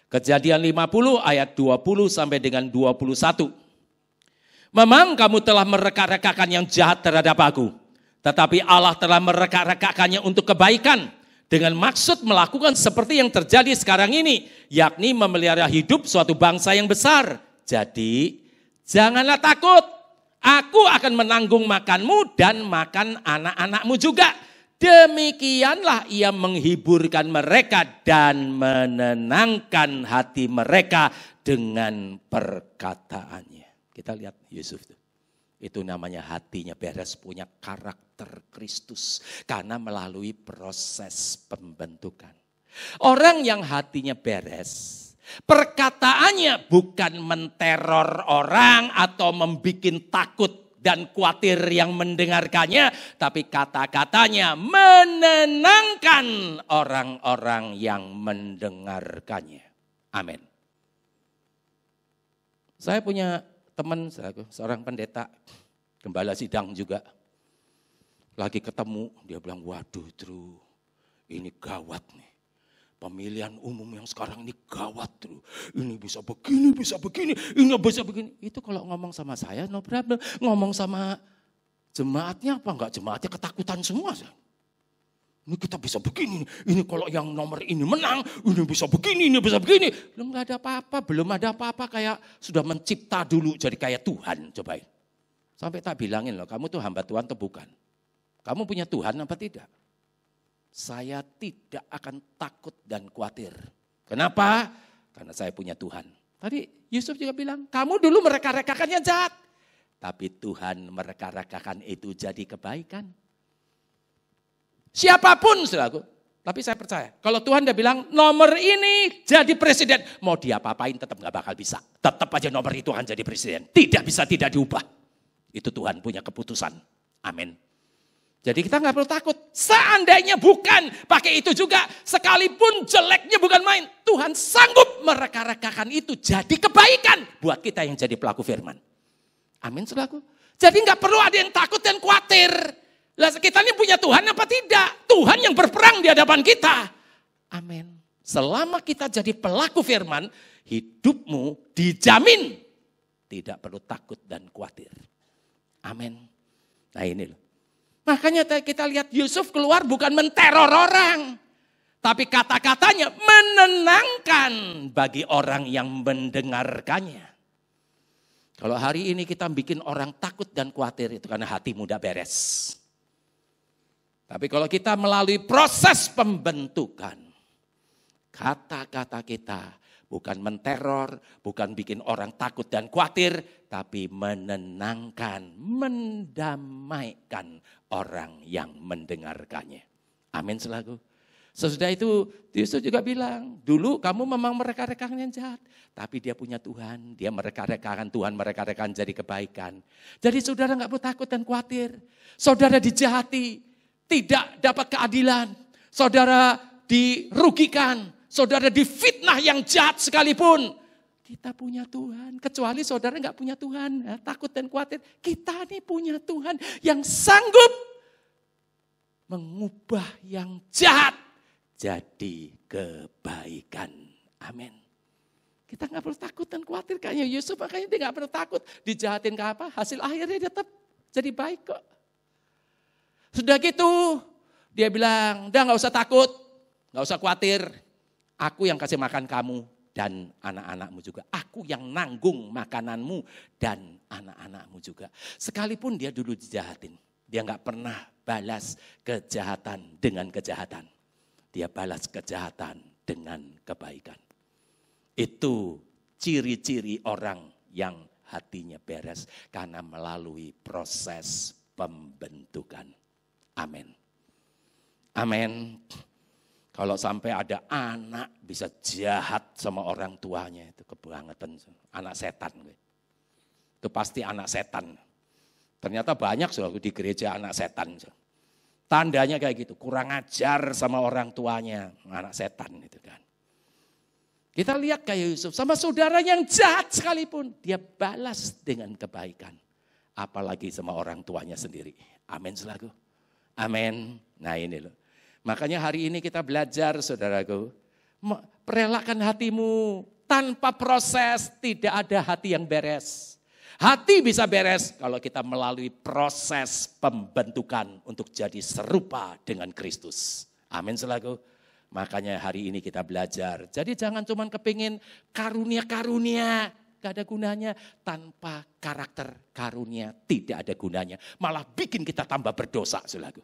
Kejadian 50 ayat 20 sampai dengan 21. "Memang kamu telah mereka-rekakan yang jahat terhadap aku, tetapi Allah telah mereka-rekakannya untuk kebaikan dengan maksud melakukan seperti yang terjadi sekarang ini, yakni memelihara hidup suatu bangsa yang besar. Jadi janganlah takut, aku akan menanggung makanmu dan makan anak-anakmu juga. Demikianlah ia menghiburkan mereka dan menenangkan hati mereka dengan perkataannya." Kita lihat Yusuf itu. Itu namanya hatinya beres, punya karakter Kristus. Karena melalui proses pembentukan. Orang yang hatinya beres, Perkataannya bukan menteror orang atau membuat takut dan khawatir yang mendengarkannya. Tapi kata-katanya menenangkan orang-orang yang mendengarkannya. Amin. Saya punya teman, seorang pendeta, gembala sidang juga. Lagi ketemu, dia bilang, waduh Drew, ini gawat nih. Pemilihan umum yang sekarang ini gawat Drew. Ini bisa begini, ini bisa begini. Itu kalau ngomong sama saya, no problem. Ngomong sama jemaatnya apa enggak? Jemaatnya ketakutan semua. Ini kita bisa begini, ini kalau yang nomor ini menang, ini bisa begini, ini bisa begini. Belum ada apa-apa, kayak sudah mencipta dulu jadi kayak Tuhan, cobain. Sampai tak bilangin loh, kamu tuh hamba Tuhan atau bukan? Kamu punya Tuhan apa tidak? Saya tidak akan takut dan khawatir. Kenapa? Karena saya punya Tuhan. Tadi Yusuf juga bilang, kamu dulu mereka-rekakannya jahat. Tapi Tuhan mereka-rekakan itu jadi kebaikan. Siapapun saudaraku. Tapi saya percaya, kalau Tuhan dia bilang nomor ini jadi presiden. Mau dia apa-apain tetap gak bakal bisa. Tetap aja nomor itu akan jadi presiden. Tidak bisa tidak diubah. Itu Tuhan punya keputusan. Amin. Jadi kita gak perlu takut. Seandainya bukan pakai itu juga. Sekalipun jeleknya bukan main. Tuhan sanggup mereka-rekakan itu jadi kebaikan. Buat kita yang jadi pelaku firman. Amin saudaraku. Jadi gak perlu ada yang takut dan khawatir. Lah kita ini punya Tuhan apa tidak? Tuhan yang berperang di hadapan kita. Amin. Selama kita jadi pelaku firman. Hidupmu dijamin. Tidak perlu takut dan khawatir. Amin. Nah ini loh. Makanya kita lihat Yusuf keluar bukan menteror orang. Tapi kata-katanya menenangkan bagi orang yang mendengarkannya. Kalau hari ini kita bikin orang takut dan khawatir itu karena hati mudah beres. Tapi kalau kita melalui proses pembentukan. Kata-kata kita bukan menteror, bukan bikin orang takut dan khawatir. Tapi menenangkan, mendamaikan orang yang mendengarkannya. Amin selaku. Sesudah itu Yusuf juga bilang, dulu kamu memang mereka-rekakan yang jahat. Tapi dia punya Tuhan, dia mereka-rekakan Tuhan, mereka-rekakan jadi kebaikan. Jadi saudara gak perlu takut dan khawatir. Saudara dijahati, tidak dapat keadilan. Saudara dirugikan, saudara difitnah yang jahat sekalipun. Kita punya Tuhan, kecuali saudara gak punya Tuhan, ya, takut dan khawatir. Kita ini punya Tuhan yang sanggup mengubah yang jahat jadi kebaikan. Amin. Kita gak perlu takut dan khawatir. Kayaknya Yusuf makanya dia gak perlu takut. Dijahatin ke apa, hasil akhirnya dia tetap jadi baik kok. Sudah gitu, dia bilang, udah gak usah takut, gak usah khawatir. Aku yang kasih makan kamu. Dan anak-anakmu juga. Aku yang nanggung makananmu dan anak-anakmu juga. Sekalipun dia dulu dijahatin. Dia gak pernah balas kejahatan dengan kejahatan. Dia balas kejahatan dengan kebaikan. Itu ciri-ciri orang yang hatinya beres. Karena melalui proses pembentukan. Amin. Amin. Kalau sampai ada anak bisa jahat sama orang tuanya, itu kebangetan. Anak setan. Itu pasti anak setan. Ternyata banyak di gereja anak setan. Tandanya kayak gitu, kurang ajar sama orang tuanya, anak setan itu kan. Kita lihat kayak Yusuf, sama saudara yang jahat sekalipun, dia balas dengan kebaikan. Apalagi sama orang tuanya sendiri. Amin selaku. Amin. Nah ini loh. Makanya hari ini kita belajar saudaraku, perelakan hatimu tanpa proses, tidak ada hati yang beres. Hati bisa beres kalau kita melalui proses pembentukan untuk jadi serupa dengan Kristus. Amin selaku. Makanya hari ini kita belajar. Jadi jangan cuma kepingin karunia-karunia, gak ada gunanya. Tanpa karakter karunia tidak ada gunanya. Malah bikin kita tambah berdosa selaku.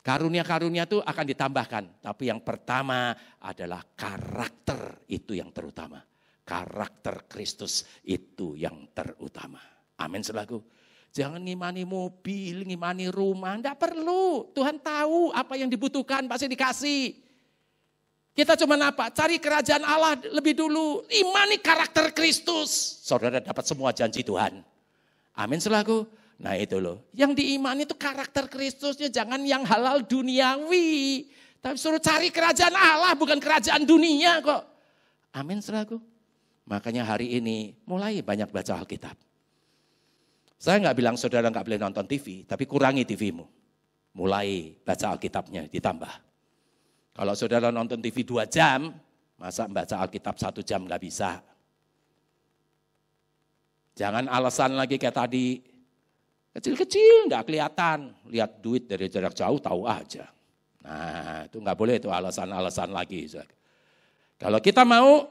Karunia-karunia itu akan ditambahkan. Tapi yang pertama adalah karakter, itu yang terutama. Karakter Kristus itu yang terutama. Amin selaku. Jangan ngimani mobil, ngimani rumah. Tidak perlu. Tuhan tahu apa yang dibutuhkan pasti dikasih. Kita cuma apa? Cari kerajaan Allah lebih dulu. Imani karakter Kristus. Saudara dapat semua janji Tuhan. Amin selaku. Nah itu loh. Yang diimani itu karakter Kristusnya. Jangan yang halal duniawi. Tapi suruh cari kerajaan Allah bukan kerajaan dunia kok. Amin selaku. Makanya hari ini mulai banyak baca Alkitab. Saya nggak bilang saudara nggak boleh nonton TV. Tapi kurangi TV-mu. Mulai baca Alkitabnya ditambah. Kalau saudara nonton TV 2 jam, masa baca Alkitab 1 jam nggak bisa. Jangan alasan lagi kayak tadi, kecil-kecil nggak kelihatan, lihat duit dari jarak jauh tahu aja. Nah itu nggak boleh itu alasan-alasan lagi. Kalau kita mau,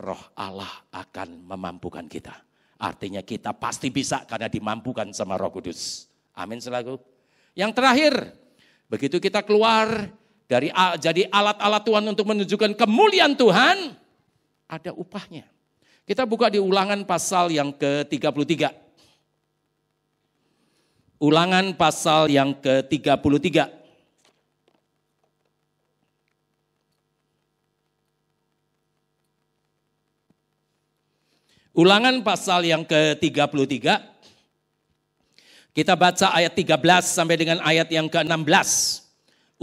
Roh Allah akan memampukan kita. Artinya kita pasti bisa karena dimampukan sama Roh Kudus. Amin selaku. Yang terakhir, begitu kita keluar dari jadi alat-alat Tuhan untuk menunjukkan kemuliaan Tuhan, ada upahnya. Kita buka di Ulangan pasal yang ke-33. Ulangan pasal yang ke-33. Ulangan pasal yang ke-33. Kita baca ayat 13 sampai dengan ayat yang ke-16.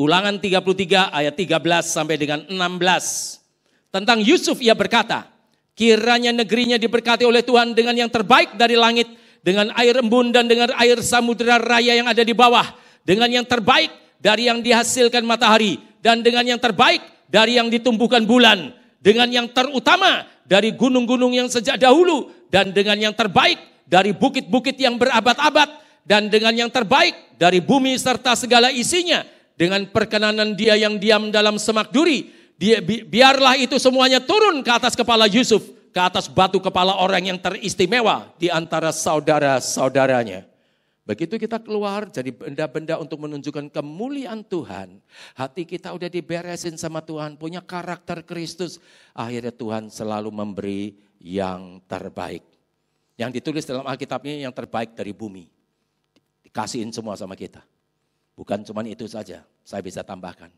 Ulangan 33 ayat 13 sampai dengan 16. Tentang Yusuf ia berkata, kiranya negerinya diberkati oleh Tuhan dengan yang terbaik dari langit, dengan air embun dan dengan air samudera raya yang ada di bawah, dengan yang terbaik dari yang dihasilkan matahari, dan dengan yang terbaik dari yang ditumbuhkan bulan, dengan yang terutama dari gunung-gunung yang sejak dahulu, dan dengan yang terbaik dari bukit-bukit yang berabad-abad, dan dengan yang terbaik dari bumi serta segala isinya, dengan perkenanan dia yang diam dalam semak duri, biarlah itu semuanya turun ke atas kepala Yusuf, ke atas batu kepala orang yang teristimewa di antara saudara-saudaranya. Begitu kita keluar jadi benda-benda untuk menunjukkan kemuliaan Tuhan. Hati kita udah diberesin sama Tuhan, punya karakter Kristus. Akhirnya Tuhan selalu memberi yang terbaik. Yang ditulis dalam Alkitab ini yang terbaik dari bumi. Dikasihin semua sama kita. Bukan cuma itu saja, saya bisa tambahkan.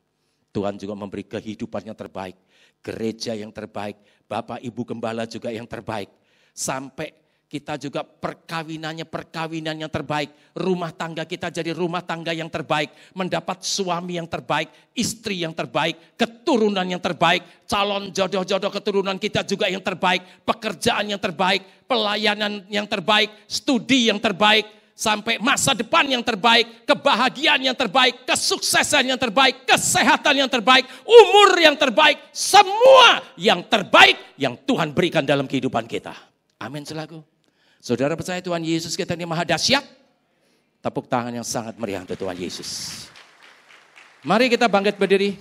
Tuhan juga memberi kehidupan yang terbaik, gereja yang terbaik, Bapak Ibu Gembala juga yang terbaik. Sampai kita juga perkawinan yang terbaik, rumah tangga kita jadi rumah tangga yang terbaik, mendapat suami yang terbaik, istri yang terbaik, keturunan yang terbaik, calon jodoh-jodoh keturunan kita juga yang terbaik, pekerjaan yang terbaik, pelayanan yang terbaik, studi yang terbaik, sampai masa depan yang terbaik, kebahagiaan yang terbaik, kesuksesan yang terbaik, kesehatan yang terbaik, umur yang terbaik, semua yang terbaik yang Tuhan berikan dalam kehidupan kita. Amin selaku. Saudara percaya Tuhan Yesus kita ini maha dahsyat? Tepuk tangan yang sangat meriah untuk Tuhan Yesus. Mari kita bangkit berdiri.